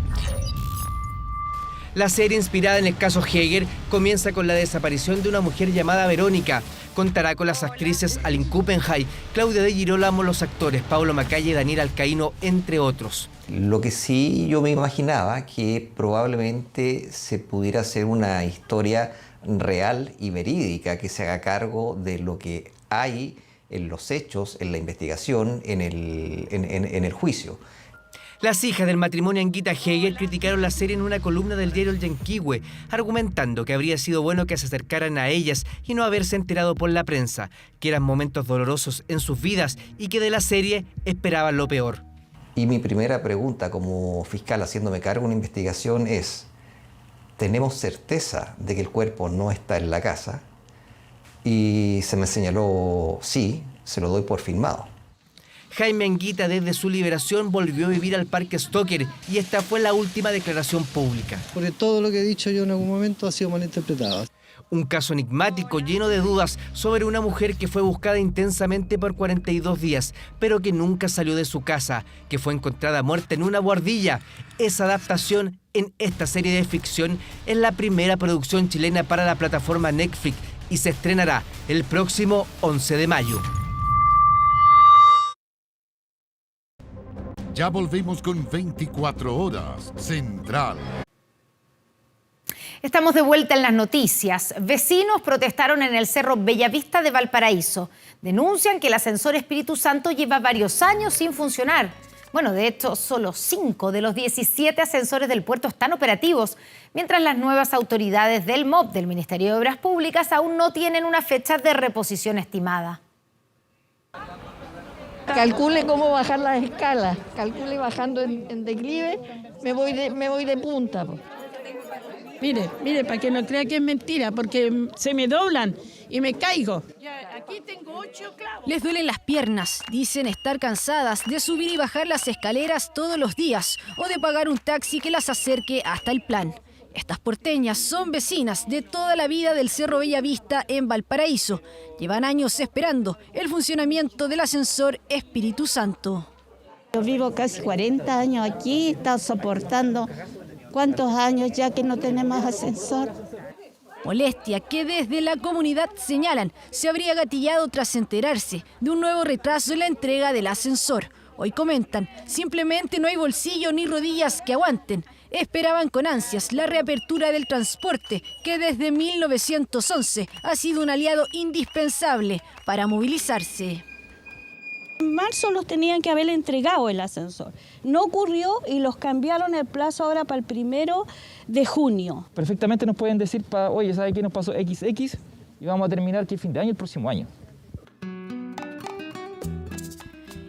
La serie, inspirada en el caso Heger, comienza con la desaparición de una mujer llamada Verónica. Contará con las actrices Aline Kuppenheim, Claudia de Girolamo, los actores Paulo Macaya y Daniel Alcaíno, entre otros. Lo que sí yo me imaginaba que probablemente se pudiera hacer una historia real y verídica que se haga cargo de lo que hay en los hechos, en la investigación, en el juicio. Las hijas del matrimonio Anguita Heger criticaron la serie en una columna del diario El Yanquihue, argumentando que habría sido bueno que se acercaran a ellas y no haberse enterado por la prensa, que eran momentos dolorosos en sus vidas y que de la serie esperaban lo peor. Y mi primera pregunta como fiscal haciéndome cargo de una investigación es, ¿tenemos certeza de que el cuerpo no está en la casa? Y se me señaló, sí, se lo doy por firmado. Jaime Anguita desde su liberación volvió a vivir al Parque Stoker y esta fue la última declaración pública. Porque todo lo que he dicho yo en algún momento ha sido malinterpretado. Un caso enigmático lleno de dudas sobre una mujer que fue buscada intensamente por 42 días, pero que nunca salió de su casa, que fue encontrada muerta en una buhardilla. Esa adaptación en esta serie de ficción es la primera producción chilena para la plataforma Netflix y se estrenará el próximo 11 de mayo. Ya volvemos con 24 horas Central. Estamos de vuelta en las noticias. Vecinos protestaron en el Cerro Bellavista de Valparaíso. Denuncian que el ascensor Espíritu Santo lleva varios años sin funcionar. Bueno, de hecho, solo 5 de los 17 ascensores del puerto están operativos, mientras las nuevas autoridades del MOP, del Ministerio de Obras Públicas, aún no tienen una fecha de reposición estimada. Calcule cómo bajar las escalas, calcule bajando en declive, me voy de punta. Mire, para que no crea que es mentira, porque se me doblan y me caigo. Aquí tengo 8 clavos. Les duelen las piernas, dicen estar cansadas de subir y bajar las escaleras todos los días o de pagar un taxi que las acerque hasta el plan. Estas porteñas son vecinas de toda la vida del Cerro Bellavista en Valparaíso. Llevan años esperando el funcionamiento del ascensor Espíritu Santo. Yo vivo casi 40 años aquí, he estado soportando. ¿Cuántos años ya que no tenemos ascensor? Molestia que desde la comunidad señalan se habría gatillado tras enterarse de un nuevo retraso en la entrega del ascensor. Hoy comentan, simplemente no hay bolsillo ni rodillas que aguanten. Esperaban con ansias la reapertura del transporte, que desde 1911 ha sido un aliado indispensable para movilizarse. En marzo los tenían que haber entregado el ascensor. No ocurrió y los cambiaron el plazo ahora para el 1 de junio. Perfectamente nos pueden decir, oye, ¿sabe qué nos pasó XX? Y vamos a terminar que el fin de año, el próximo año.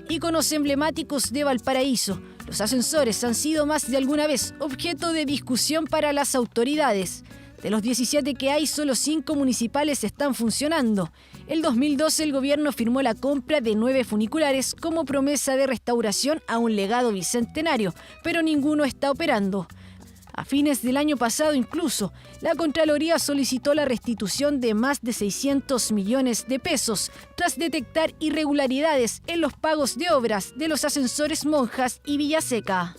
Íconos emblemáticos de Valparaíso. Los ascensores han sido más de alguna vez objeto de discusión para las autoridades. De los 17 que hay, solo 5 municipales están funcionando. El 2012 el gobierno firmó la compra de 9 funiculares como promesa de restauración a un legado bicentenario, pero ninguno está operando. A fines del año pasado incluso, la Contraloría solicitó la restitución de más de 600 millones de pesos tras detectar irregularidades en los pagos de obras de los ascensores Monjas y Villaseca.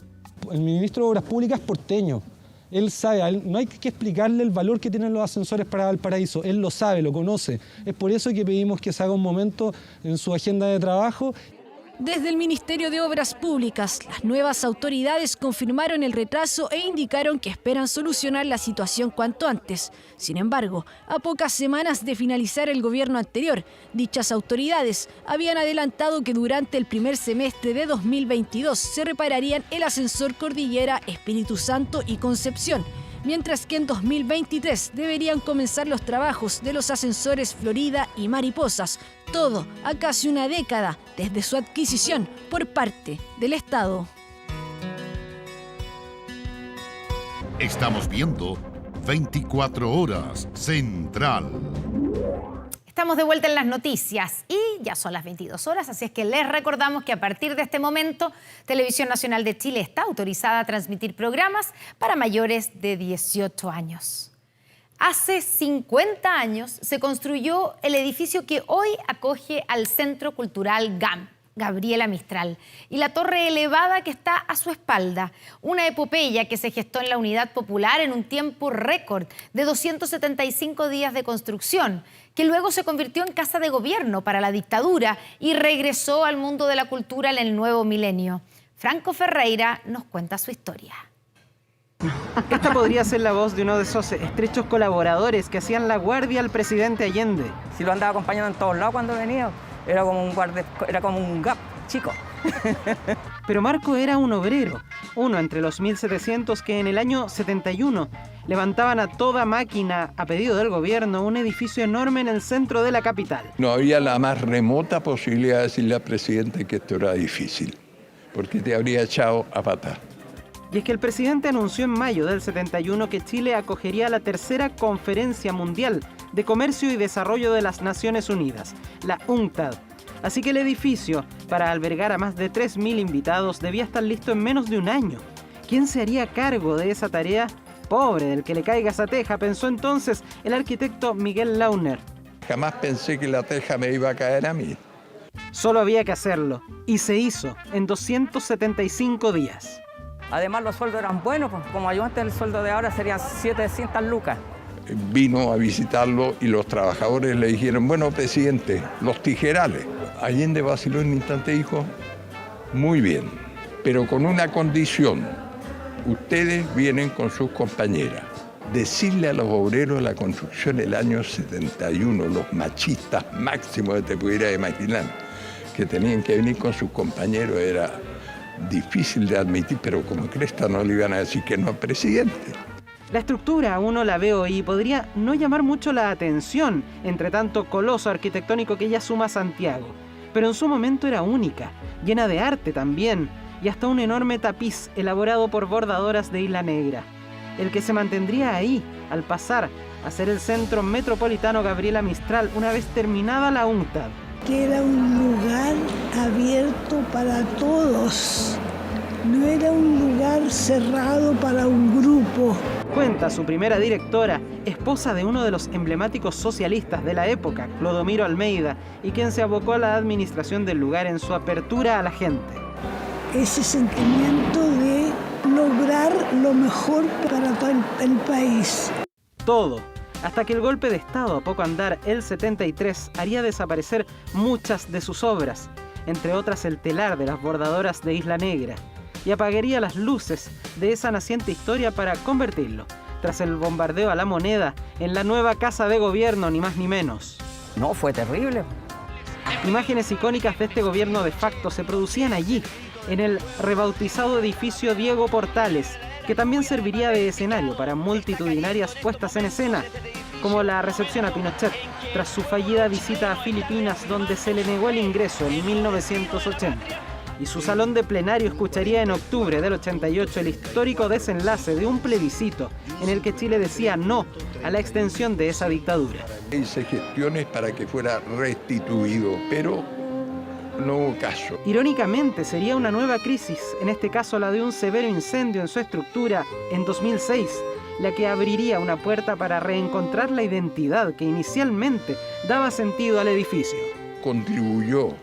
El ministro de Obras Públicas es porteño. Él sabe, no hay que explicarle el valor que tienen los ascensores para Valparaíso. Él lo sabe, lo conoce. Es por eso que pedimos que se haga un momento en su agenda de trabajo. Desde el Ministerio de Obras Públicas, las nuevas autoridades confirmaron el retraso e indicaron que esperan solucionar la situación cuanto antes. Sin embargo, a pocas semanas de finalizar el gobierno anterior, dichas autoridades habían adelantado que durante el primer semestre de 2022 se repararían el ascensor Cordillera, Espíritu Santo y Concepción, mientras que en 2023 deberían comenzar los trabajos de los ascensores Florida y Mariposas, todo a casi una década desde su adquisición por parte del Estado. Estamos viendo 24 horas Central. Estamos de vuelta en las noticias y ya son las 22 horas, así es que les recordamos que a partir de este momento Televisión Nacional de Chile está autorizada a transmitir programas para mayores de 18 años. Hace 50 años se construyó el edificio que hoy acoge al Centro Cultural GAM, Gabriela Mistral, y la torre elevada que está a su espalda, una epopeya que se gestó en la Unidad Popular en un tiempo récord de 275 días de construcción, que luego se convirtió en casa de gobierno para la dictadura y regresó al mundo de la cultura en el nuevo milenio. Franco Ferreira nos cuenta su historia. Esta podría ser la voz de uno de esos estrechos colaboradores que hacían la guardia al presidente Allende. Si lo andaba acompañando en todos lados cuando venía, era como un gap chico. Pero Marco era un obrero, uno entre los 1700 que en el año 71 levantaban a toda máquina, a pedido del gobierno, un edificio enorme en el centro de la capital. No había la más remota posibilidad de decirle al presidente que esto era difícil, porque te habría echado a patar. Y es que el presidente anunció en mayo del 71 que Chile acogería la tercera Conferencia Mundial de Comercio y Desarrollo de las Naciones Unidas, la UNCTAD. Así que el edificio, para albergar a más de 3.000 invitados, debía estar listo en menos de un año. ¿Quién se haría cargo de esa tarea? Pobre del que le caiga esa teja, pensó entonces el arquitecto Miguel Launer. Jamás pensé que la teja me iba a caer a mí. Solo había que hacerlo, y se hizo en 275 días. Además los sueldos eran buenos, pues, como ayudante el sueldo de ahora serían 700 lucas. Vino a visitarlo y los trabajadores le dijeron, bueno, presidente, los tijerales. Allende vaciló un instante y dijo, muy bien, pero con una condición. Ustedes vienen con sus compañeras. Decirle a los obreros de la construcción del año 71, los machistas máximos que te pudieras imaginar, que tenían que venir con sus compañeros, era difícil de admitir, pero como cresta no le iban a decir que no, presidente. La estructura uno la ve hoy y podría no llamar mucho la atención entre tanto coloso arquitectónico que ya suma Santiago, pero en su momento era única, llena de arte también, y hasta un enorme tapiz elaborado por bordadoras de Isla Negra, el que se mantendría ahí al pasar a ser el centro metropolitano Gabriela Mistral una vez terminada la UNCTAD. Que era un lugar abierto para todos, no era un lugar cerrado para un grupo. Cuenta su primera directora, esposa de uno de los emblemáticos socialistas de la época, Clodomiro Almeida, y quien se abocó a la administración del lugar en su apertura a la gente. Ese sentimiento de lograr lo mejor para todo el país. Todo, hasta que el golpe de Estado a poco andar, el 73, haría desaparecer muchas de sus obras, entre otras el telar de las bordadoras de Isla Negra, y apagaría las luces de esa naciente historia para convertirlo, tras el bombardeo a La Moneda, en la nueva Casa de Gobierno, ni más ni menos. No, fue terrible. Imágenes icónicas de este gobierno de facto se producían allí, en el rebautizado edificio Diego Portales, que también serviría de escenario para multitudinarias puestas en escena, como la recepción a Pinochet, tras su fallida visita a Filipinas, donde se le negó el ingreso en 1980. Y su salón de plenario escucharía en octubre del 88 el histórico desenlace de un plebiscito en el que Chile decía no a la extensión de esa dictadura. Hice gestiones para que fuera restituido, pero no hubo caso. Irónicamente, sería una nueva crisis, en este caso la de un severo incendio en su estructura en 2006, la que abriría una puerta para reencontrar la identidad que inicialmente daba sentido al edificio. Contribuyó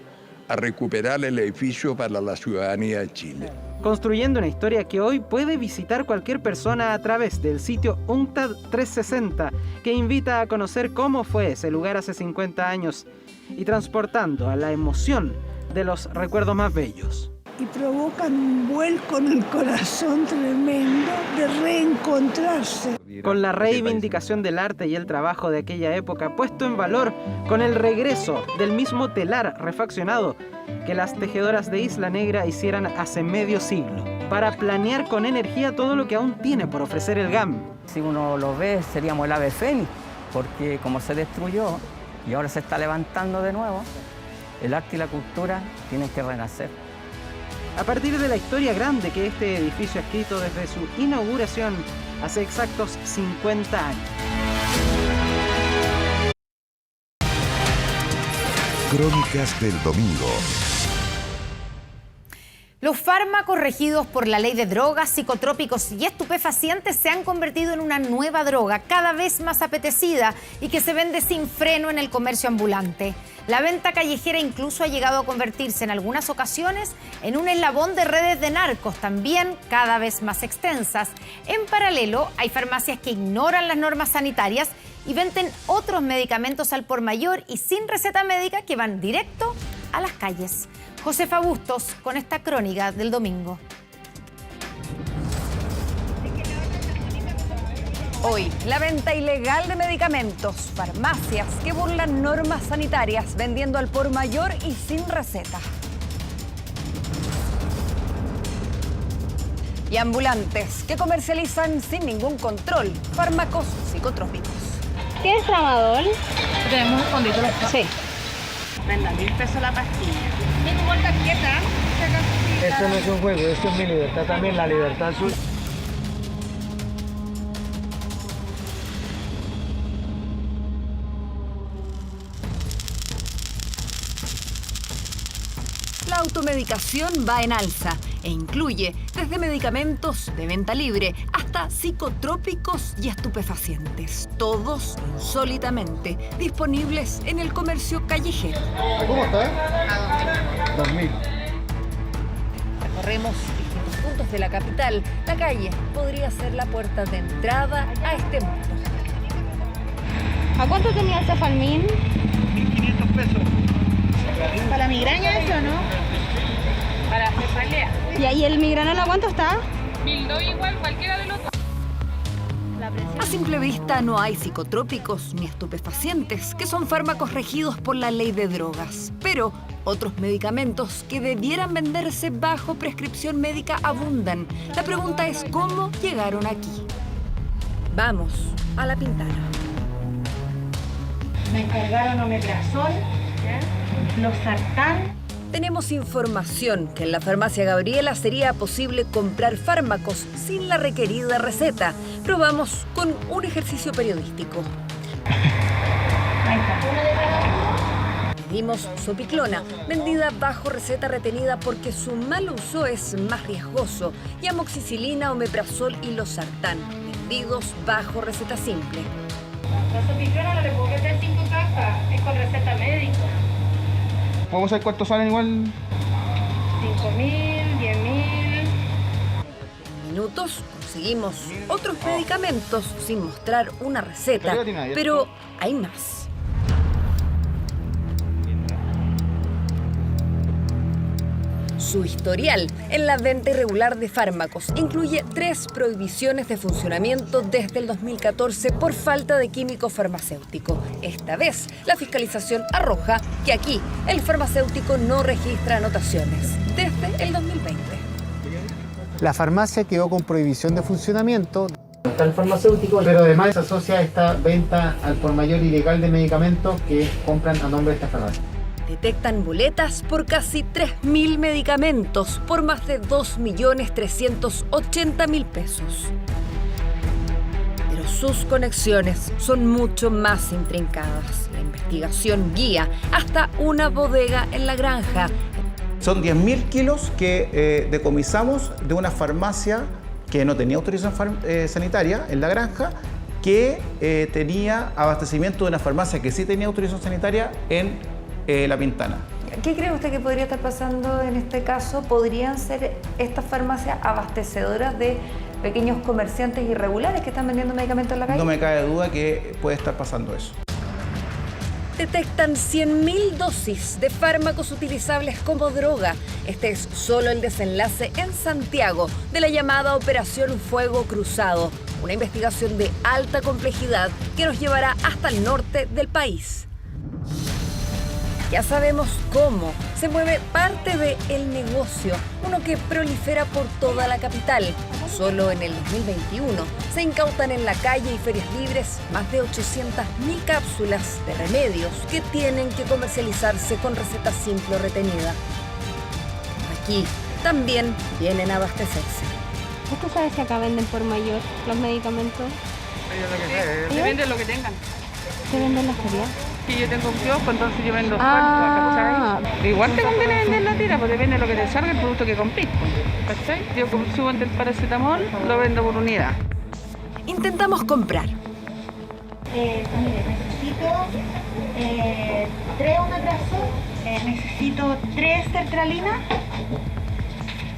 a recuperar el edificio para la ciudadanía de Chile. Construyendo una historia que hoy puede visitar cualquier persona a través del sitio UNCTAD 360, que invita a conocer cómo fue ese lugar hace 50 años y transportando a la emoción de los recuerdos más bellos. Y provocan un vuelco en el corazón tremendo de reencontrarse. Con la reivindicación del arte y el trabajo de aquella época puesto en valor, con el regreso del mismo telar refaccionado que las tejedoras de Isla Negra hicieran hace medio siglo, para planear con energía todo lo que aún tiene por ofrecer el GAM. Si uno lo ve, seríamos el ave fénix, porque como se destruyó y ahora se está levantando de nuevo, el arte y la cultura tienen que renacer. A partir de la historia grande que este edificio ha escrito desde su inauguración hace exactos 50 años. Crónicas del domingo. Los fármacos regidos por la ley de drogas, psicotrópicos y estupefacientes se han convertido en una nueva droga cada vez más apetecida y que se vende sin freno en el comercio ambulante. La venta callejera incluso ha llegado a convertirse en algunas ocasiones en un eslabón de redes de narcos, también cada vez más extensas. En paralelo, hay farmacias que ignoran las normas sanitarias y venden otros medicamentos al por mayor y sin receta médica que van directo a las calles. Josefa Bustos con esta crónica del domingo. Hoy, la venta ilegal de medicamentos, farmacias que burlan normas sanitarias vendiendo al por mayor y sin receta. Y ambulantes que comercializan sin ningún control fármacos psicotrópicos. ¿Qué es tramadol? Tenemos un fondito. Sí. Venga, 1.000 pesos la pastilla. ¿Tengo tarjeta? Esto no es un juego, esto es mi libertad también, la libertad azul. automedicación va en alza e incluye desde medicamentos de venta libre hasta psicotrópicos y estupefacientes, todos insólitamente disponibles en el comercio callejero. ¿Cómo está? 2000. Recorremos distintos puntos de la capital. La calle podría ser la puerta de entrada a este mundo. ¿A cuánto tenía el Cefalmin? 1500 pesos. ¿Para la migraña eso, no? Para cefalea. ¿Y ahí el migranal a cuánto está? 1002 igual, cualquiera de los dos. A simple vista no hay psicotrópicos ni estupefacientes, que son fármacos regidos por la ley de drogas. Pero otros medicamentos que debieran venderse bajo prescripción médica abundan. La pregunta es cómo llegaron aquí. Vamos a La Pintana. Me encargaron omeprazol, losartán. Tenemos información que en la farmacia Gabriela sería posible comprar fármacos sin la requerida receta. Probamos con un ejercicio periodístico. Ahí está. Pedimos Sopiclona, vendida bajo receta retenida porque su mal uso es más riesgoso, y amoxicilina, omeprazol y losartán, vendidos bajo receta simple. La Sopiclona no le puedo meter 5 cajas, es con receta médica. ¿Podemos saber cuántos salen igual? 5.000, 10.000. En minutos conseguimos otros medicamentos sin mostrar una receta, pero hay más. Su historial en la venta irregular de fármacos incluye 3 prohibiciones de funcionamiento desde el 2014 por falta de químico farmacéutico. Esta vez, la fiscalización arroja que aquí el farmacéutico no registra anotaciones desde el 2020. La farmacia quedó con prohibición de funcionamiento. Está el farmacéutico, pero además se asocia a esta venta al por mayor ilegal de medicamentos que compran a nombre de esta farmacia. Detectan boletas por casi 3.000 medicamentos por más de 2.380.000 pesos. Pero sus conexiones son mucho más intrincadas. La investigación guía hasta una bodega en La Granja. Son 10.000 kilos que decomisamos de una farmacia que no tenía autorización sanitaria en La Granja, que tenía abastecimiento de una farmacia que sí tenía autorización sanitaria en La Pintana. ¿Qué cree usted que podría estar pasando en este caso? ¿Podrían ser estas farmacias abastecedoras de pequeños comerciantes irregulares que están vendiendo medicamentos en la calle? No me cabe duda que puede estar pasando eso. Detectan 100.000 dosis de fármacos utilizables como droga. Este es solo el desenlace en Santiago de la llamada Operación Fuego Cruzado, una investigación de alta complejidad que nos llevará hasta el norte del país. Ya sabemos cómo se mueve parte del negocio, uno que prolifera por toda la capital. Solo en el 2021 se incautan en la calle y ferias libres más de 800.000 cápsulas de remedios que tienen que comercializarse con receta simple o retenida. Aquí también vienen a abastecerse. ¿Usted sabe si acá venden por mayor los medicamentos? Se venden lo que tengan. ¿Se venden las ferias? Si yo tengo un kiosco, entonces yo vendo ¿cachai? Igual te conviene vender la tira, porque depende de lo que te salga el producto que comprís, ¿cachai? Yo subo ante el paracetamol, lo vendo por unidad. Intentamos comprar. Mire, necesito 3 omeprazol, necesito 3 sertralina,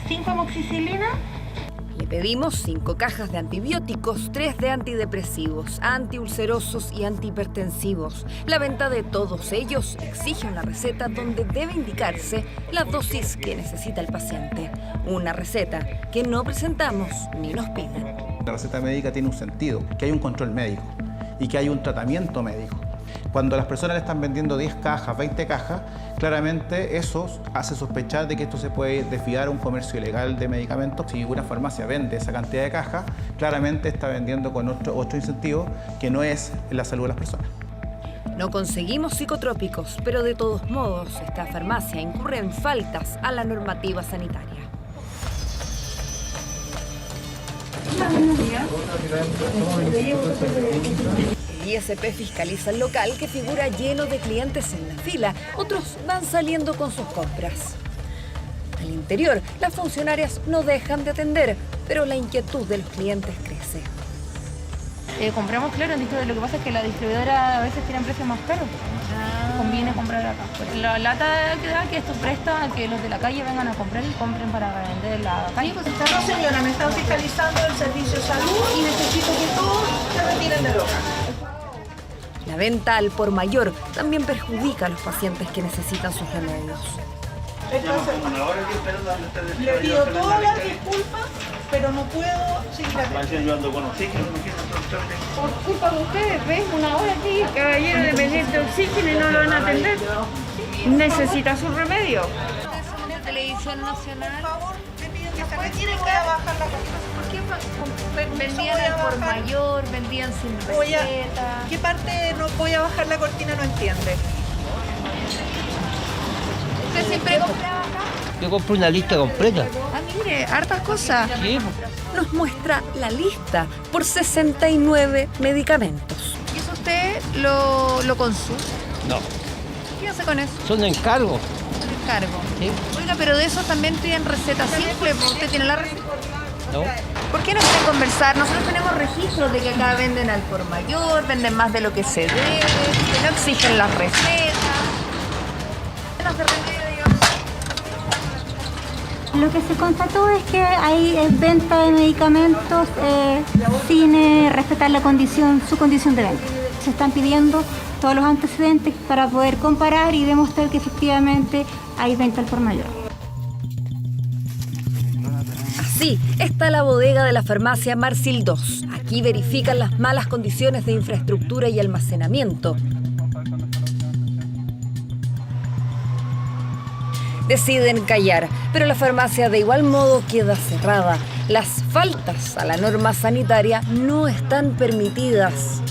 5 amoxicilina. Le pedimos 5 cajas de antibióticos, 3 de antidepresivos, antiulcerosos y antihipertensivos. La venta de todos ellos exige una receta donde debe indicarse la dosis que necesita el paciente. Una receta que no presentamos ni nos piden. La receta médica tiene un sentido, que hay un control médico y que hay un tratamiento médico. Cuando las personas le están vendiendo 10 cajas, 20 cajas, claramente eso hace sospechar de que esto se puede desviar a un comercio ilegal de medicamentos. Si una farmacia vende esa cantidad de cajas, claramente está vendiendo con otro incentivo que no es la salud de las personas. No conseguimos psicotrópicos, pero de todos modos esta farmacia incurre en faltas a la normativa sanitaria. El ISP fiscaliza el local, que figura lleno de clientes en la fila. Otros van saliendo con sus compras. Al interior, las funcionarias no dejan de atender, pero la inquietud de los clientes crece. Compramos cloro, lo que pasa es que la distribuidora a veces tiene precios más caros. Conviene comprar acá. La lata que da, que esto presta a que los de la calle vengan a comprar y compren para vender en la calle. Pues, No, señora, me están fiscalizando el servicio de salud y necesito que todos se retiren del local. La venta al por mayor también perjudica a los pacientes que necesitan sus remedios. Entonces, le pido todas las disculpas, pero no puedo seguir atendiendo. Por culpa de ustedes, ¿ves? Una hora aquí, caballero dependiente de oxígeno y no lo van a atender. Necesita su remedio. Televisión Nacional. Por favor, le pido que se retiren, voy a bajar la cortina. ¿Por qué vendían al por mayor, vendían sin receta? ¿Qué parte no voy a bajar la cortina no entiende? ¿Usted siempre compraba acá? Yo compro una lista completa. Ah, mire, hartas cosas. Sí. Nos muestra la lista por 69 medicamentos. ¿Y eso usted lo consume? No, ¿Qué hace con eso? son encargos. Encargo. Sí. Oiga, pero de eso también piden receta simple, porque usted tiene la receta. No. ¿Por qué no quieren conversar? Nosotros tenemos registros de que acá venden al por mayor, venden más de lo que se debe, que no exigen las recetas. Menos de remedio, digamos. Lo que se constató es que hay venta de medicamentos sin respetar su condición de venta. Se están pidiendo todos los antecedentes para poder comparar y demostrar que efectivamente hay venta al por mayor. Así está la bodega de la farmacia Marsil 2. Aquí verifican las malas condiciones de infraestructura y almacenamiento. Deciden callar, pero la farmacia de igual modo queda cerrada. Las faltas a la norma sanitaria no están permitidas.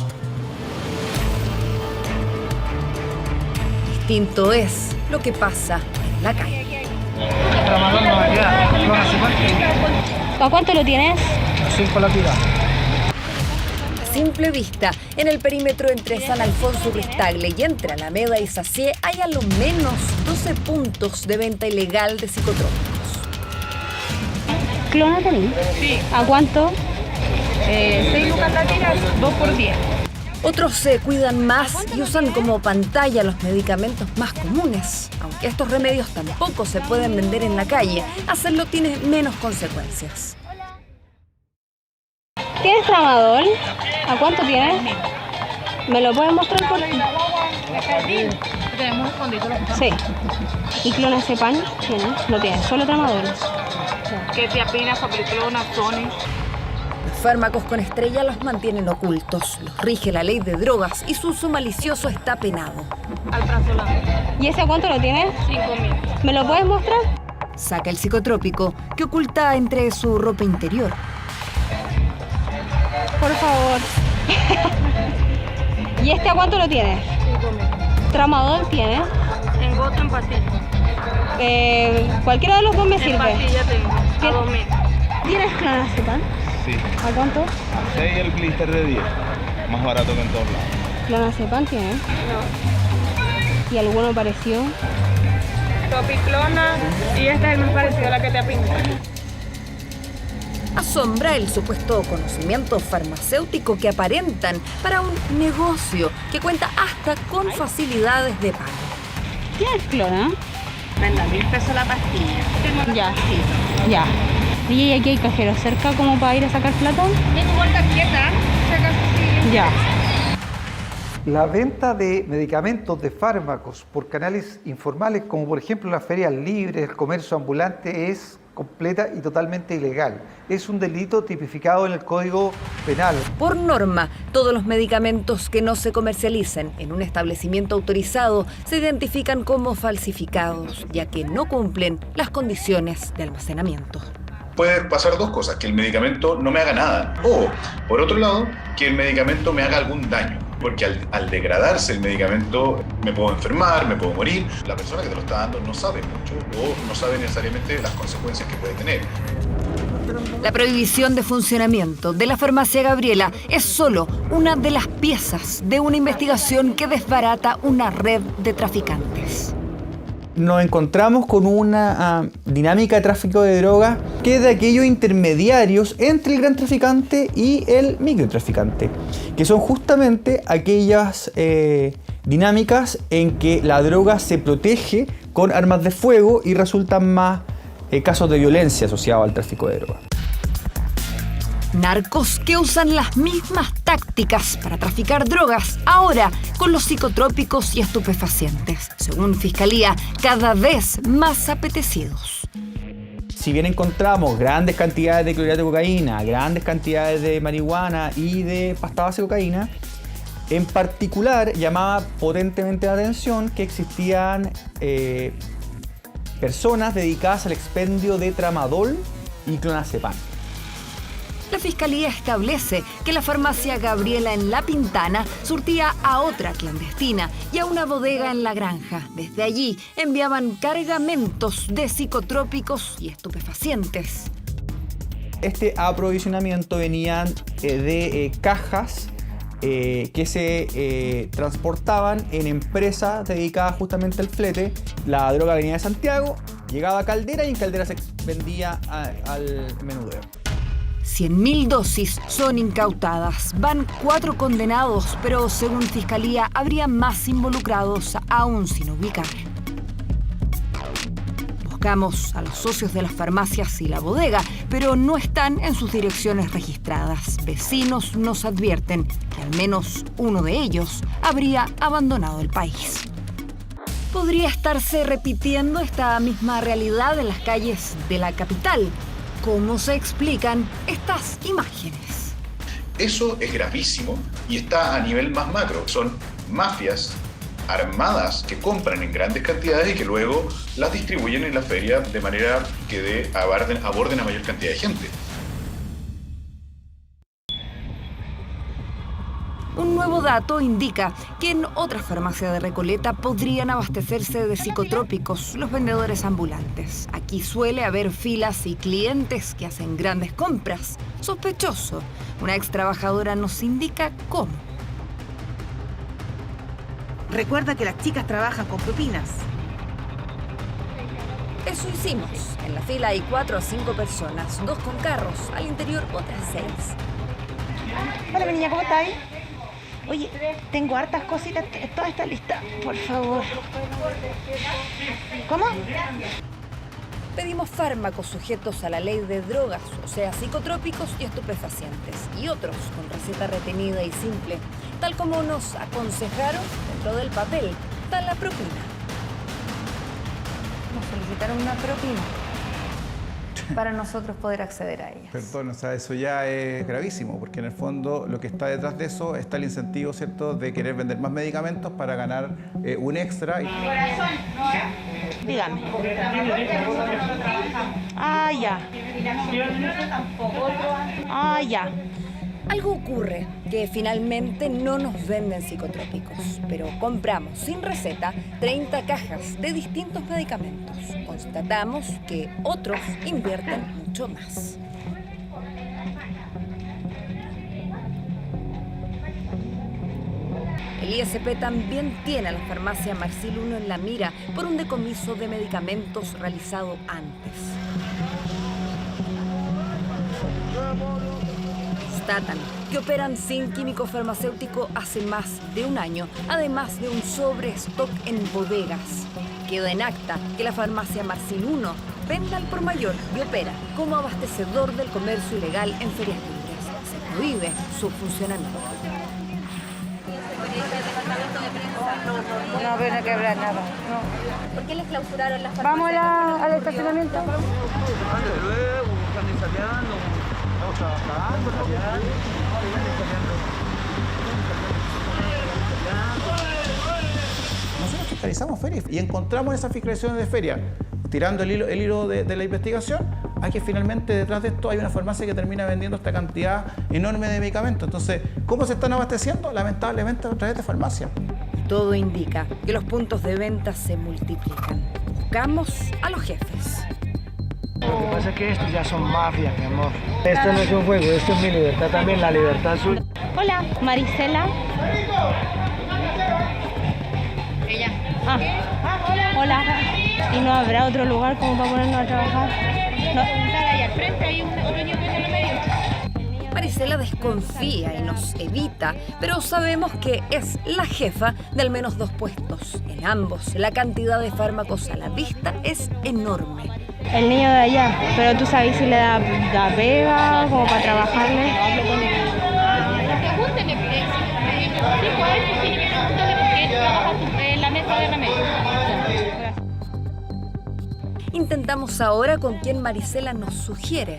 Distinto es lo que pasa en la calle. ¿A cuánto lo tienes? 5 la tira. A simple vista, en el perímetro entre San Alfonso y Ristagle y entre Alameda y Sacié hay a lo menos 12 puntos de venta ilegal de psicotrópicos. ¿Clona tenés? Sí. ¿A cuánto? 6 lucas la tira, 2 por 10. Otros se cuidan más y usan como pantalla los medicamentos más comunes. Aunque estos remedios tampoco se pueden vender en la calle, hacerlo tiene menos consecuencias. ¿Tienes tramadol? ¿A cuánto tienes? ¿Me lo puedes mostrar por ti? Tenemos escondido los que Sí. ¿Y clonazepam? ¿Tienes? No tienes, solo tramadol. Ketiapina, Sobriclona, Sony. Los fármacos con estrella los mantienen ocultos. Los rige la ley de drogas y su uso malicioso está penado. Alprazolam. ¿Y ese a cuánto lo tienes? 5.000. ¿Me lo puedes mostrar? Saca el psicotrópico que oculta entre su ropa interior. Por favor. ¿Y este a cuánto lo tienes? 5.000. ¿Tramadol tienes? Tengo otro en pastilla. Cualquiera de los dos me En sirve. pastilla tengo. A 2.000. ¿Tienes clonazepam? Sí. ¿A cuánto? A 6 el blister de 10. Más barato que en todos lados. ¿Clonazepam tienes? No. ¿Y alguno parecido? Topiclona y esta es el más parecido a la que te apinta. Asombra el supuesto conocimiento farmacéutico que aparentan para un negocio que cuenta hasta con facilidades de pago. ¿Tienes clona? Venga, 1.000 pesos la pastilla. Ya, sí. Ya. ¿Y aquí hay cajero cerca como para ir a sacar plata? Tengo una tarjeta, si acaso sí. Ya. La venta de medicamentos, de fármacos por canales informales, como por ejemplo las ferias libres, el comercio ambulante, es completa y totalmente ilegal. Es un delito tipificado en el Código Penal. Por norma, todos los medicamentos que no se comercialicen en un establecimiento autorizado se identifican como falsificados, ya que no cumplen las condiciones de almacenamiento. Puede pasar dos cosas, que el medicamento no me haga nada, o, por otro lado, que el medicamento me haga algún daño, porque al degradarse el medicamento me puedo enfermar, me puedo morir. La persona que te lo está dando no sabe mucho o no sabe necesariamente las consecuencias que puede tener. La prohibición de funcionamiento de la farmacia Gabriela es solo una de las piezas de una investigación que desbarata una red de traficantes. Nos encontramos con una dinámica de tráfico de drogas que es de aquellos intermediarios entre el gran traficante y el microtraficante, que son justamente aquellas dinámicas en que la droga se protege con armas de fuego y resultan más casos de violencia asociados al tráfico de drogas. Narcos que usan las mismas tácticas para traficar drogas, ahora con los psicotrópicos y estupefacientes. Según Fiscalía, cada vez más apetecidos. Si bien encontramos grandes cantidades de clorhidrato de cocaína, grandes cantidades de marihuana y de pasta base de cocaína, en particular llamaba potentemente la atención que existían personas dedicadas al expendio de tramadol y clonazepam. La Fiscalía establece que la farmacia Gabriela en La Pintana surtía a otra clandestina y a una bodega en La Granja. Desde allí enviaban cargamentos de psicotrópicos y estupefacientes. Este aprovisionamiento venían de cajas que se transportaban en empresas dedicadas justamente al flete. La droga venía de Santiago, llegaba a Caldera y en Caldera se vendía al menudeo. 100.000 dosis son incautadas. Van 4 condenados, pero según Fiscalía habría más involucrados aún sin ubicar. Buscamos a los socios de las farmacias y la bodega, pero no están en sus direcciones registradas. Vecinos nos advierten que al menos uno de ellos habría abandonado el país. ¿Podría estarse repitiendo esta misma realidad en las calles de la capital? ¿Cómo se explican estas imágenes? Eso es gravísimo y está a nivel más macro. Son mafias armadas que compran en grandes cantidades y que luego las distribuyen en la feria de manera que aborden a mayor cantidad de gente. Un nuevo dato indica que en otras farmacias de Recoleta podrían abastecerse de psicotrópicos los vendedores ambulantes. Aquí suele haber filas y clientes que hacen grandes compras. Sospechoso. Una ex trabajadora nos indica cómo. Recuerda que las chicas trabajan con propinas. Eso hicimos. En la fila hay 4 a 5 personas, 2 con carros, al interior otras 6. Hola, mi niña, ¿cómo estás? Oye, tengo hartas cositas, toda esta lista, por favor. ¿Cómo? Pedimos fármacos sujetos a la ley de drogas, o sea, psicotrópicos y estupefacientes, y otros con receta retenida y simple, tal como nos aconsejaron dentro del papel, está la propina. Nos solicitaron una propina para nosotros poder acceder a ellas. Perdón, o sea, eso ya es gravísimo, porque en el fondo lo que está detrás de eso está el incentivo, ¿cierto?, de querer vender más medicamentos para ganar un extra. Corazón, dígame. Ah, ya. Ah, ya. Algo ocurre, que finalmente no nos venden psicotrópicos, pero compramos sin receta 30 cajas de distintos medicamentos. Constatamos que otros invierten mucho más. El ISP también tiene a la farmacia Marsil 1 en la mira por un decomiso de medicamentos realizado antes. Constatan que operan sin químico farmacéutico hace más de un año, además de un sobrestock en bodegas. Queda en acta que la farmacia Marsil 1 vende al por mayor y opera como abastecedor del comercio ilegal en ferias libres. Se prohíbe su funcionamiento. No, pero no quebrar nada. No. ¿Por qué les clausuraron las farmacias? Vamos al estacionamiento. Nosotros fiscalizamos ferias y encontramos esas fiscalizaciones de feria, tirando el hilo de la investigación, a que finalmente detrás de esto hay una farmacia que termina vendiendo esta cantidad enorme de medicamentos. Entonces, ¿cómo se están abasteciendo? Lamentablemente a través de farmacia. Todo indica que los puntos de venta se multiplican. Buscamos a los jefes. Lo que pasa es que estos ya son mafias, mi amor. Esto no es un juego, esto es mi libertad también, la libertad suya. Hola, Marisela. Ella. Hola. y no habrá otro lugar como para ponernos a trabajar. No. Ahí al frente hay otro niño en el medio. Marisela desconfía y nos evita, pero sabemos que es la jefa de al menos 2 puestos. En ambos, la cantidad de fármacos a la vista es enorme. El niño de allá, pero tú sabes si le da pega como para trabajarle. Pregúntele, dijo a él que tiene que preguntarle porque él trabaja en la mesa de remedio. Intentamos ahora con quien Marisela nos sugiere.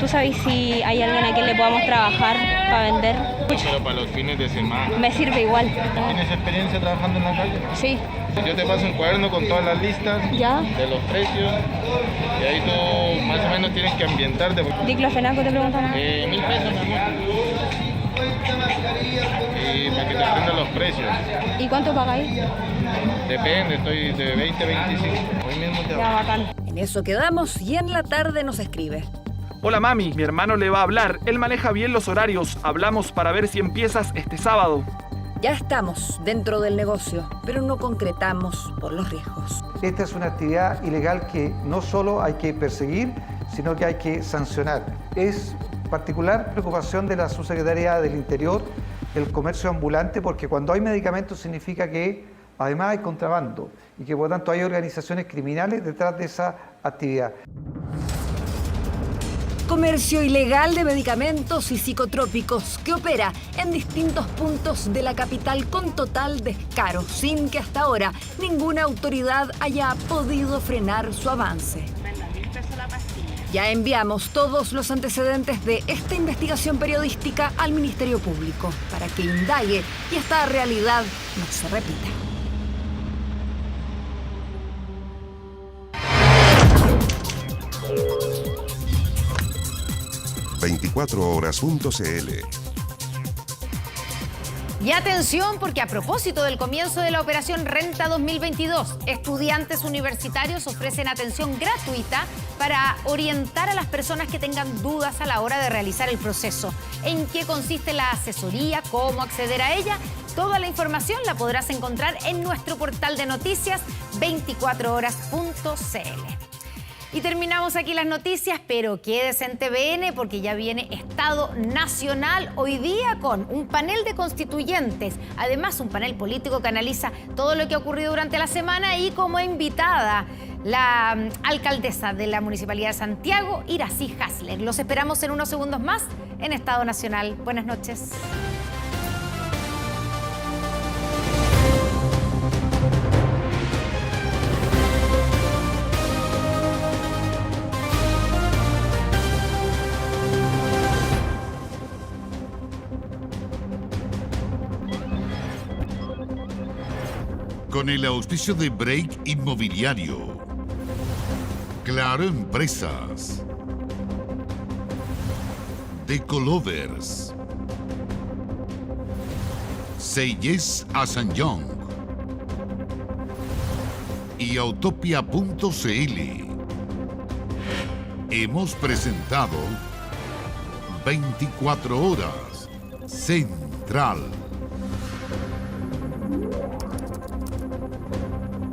¿Tú sabes si hay alguien a quien le podamos trabajar para vender? Pero para los fines de semana. Me sirve igual. ¿Tienes experiencia trabajando en la calle? Sí. Yo te paso un cuaderno con todas las listas de los precios y ahí tú más o menos tienes que ambientarte. ¿Diclofenaco te preguntan? 1.000 pesos, mi amor. Y para que te aprendan los precios. ¿Y cuánto pagáis? Depende, estoy de 20 a 25. Hoy mismo te Ya, bacán. En eso quedamos y en la tarde nos escribe. Hola mami, mi hermano le va a hablar. Él maneja bien los horarios. Hablamos para ver si empiezas este sábado. Ya estamos dentro del negocio, pero no concretamos por los riesgos. Esta es una actividad ilegal que no solo hay que perseguir, sino que hay que sancionar. Es particular preocupación de la Subsecretaría del Interior el comercio ambulante, porque cuando hay medicamentos significa que además hay contrabando y que por lo tanto hay organizaciones criminales detrás de esa actividad. Comercio ilegal de medicamentos y psicotrópicos que opera en distintos puntos de la capital con total descaro, sin que hasta ahora ninguna autoridad haya podido frenar su avance. Ya enviamos todos los antecedentes de esta investigación periodística al Ministerio Público para que indague y esta realidad no se repita. ...24horas.cl. Y atención, porque a propósito del comienzo de la operación Renta 2022, estudiantes universitarios ofrecen atención gratuita para orientar a las personas que tengan dudas a la hora de realizar el proceso. ¿En qué consiste la asesoría? ¿Cómo acceder a ella? Toda la información la podrás encontrar en nuestro portal de noticias 24horas.cl. Y terminamos aquí las noticias, pero quédese en TVN porque ya viene Estado Nacional hoy día con un panel de constituyentes, además un panel político que analiza todo lo que ha ocurrido durante la semana y como invitada la alcaldesa de la Municipalidad de Santiago, Iracy Hasler. Los esperamos en unos segundos más en Estado Nacional. Buenas noches. Con el auspicio de Break Inmobiliario, Claro Empresas, Decolovers, Say Yes a San Young y Autopia.cl hemos presentado 24 Horas Central.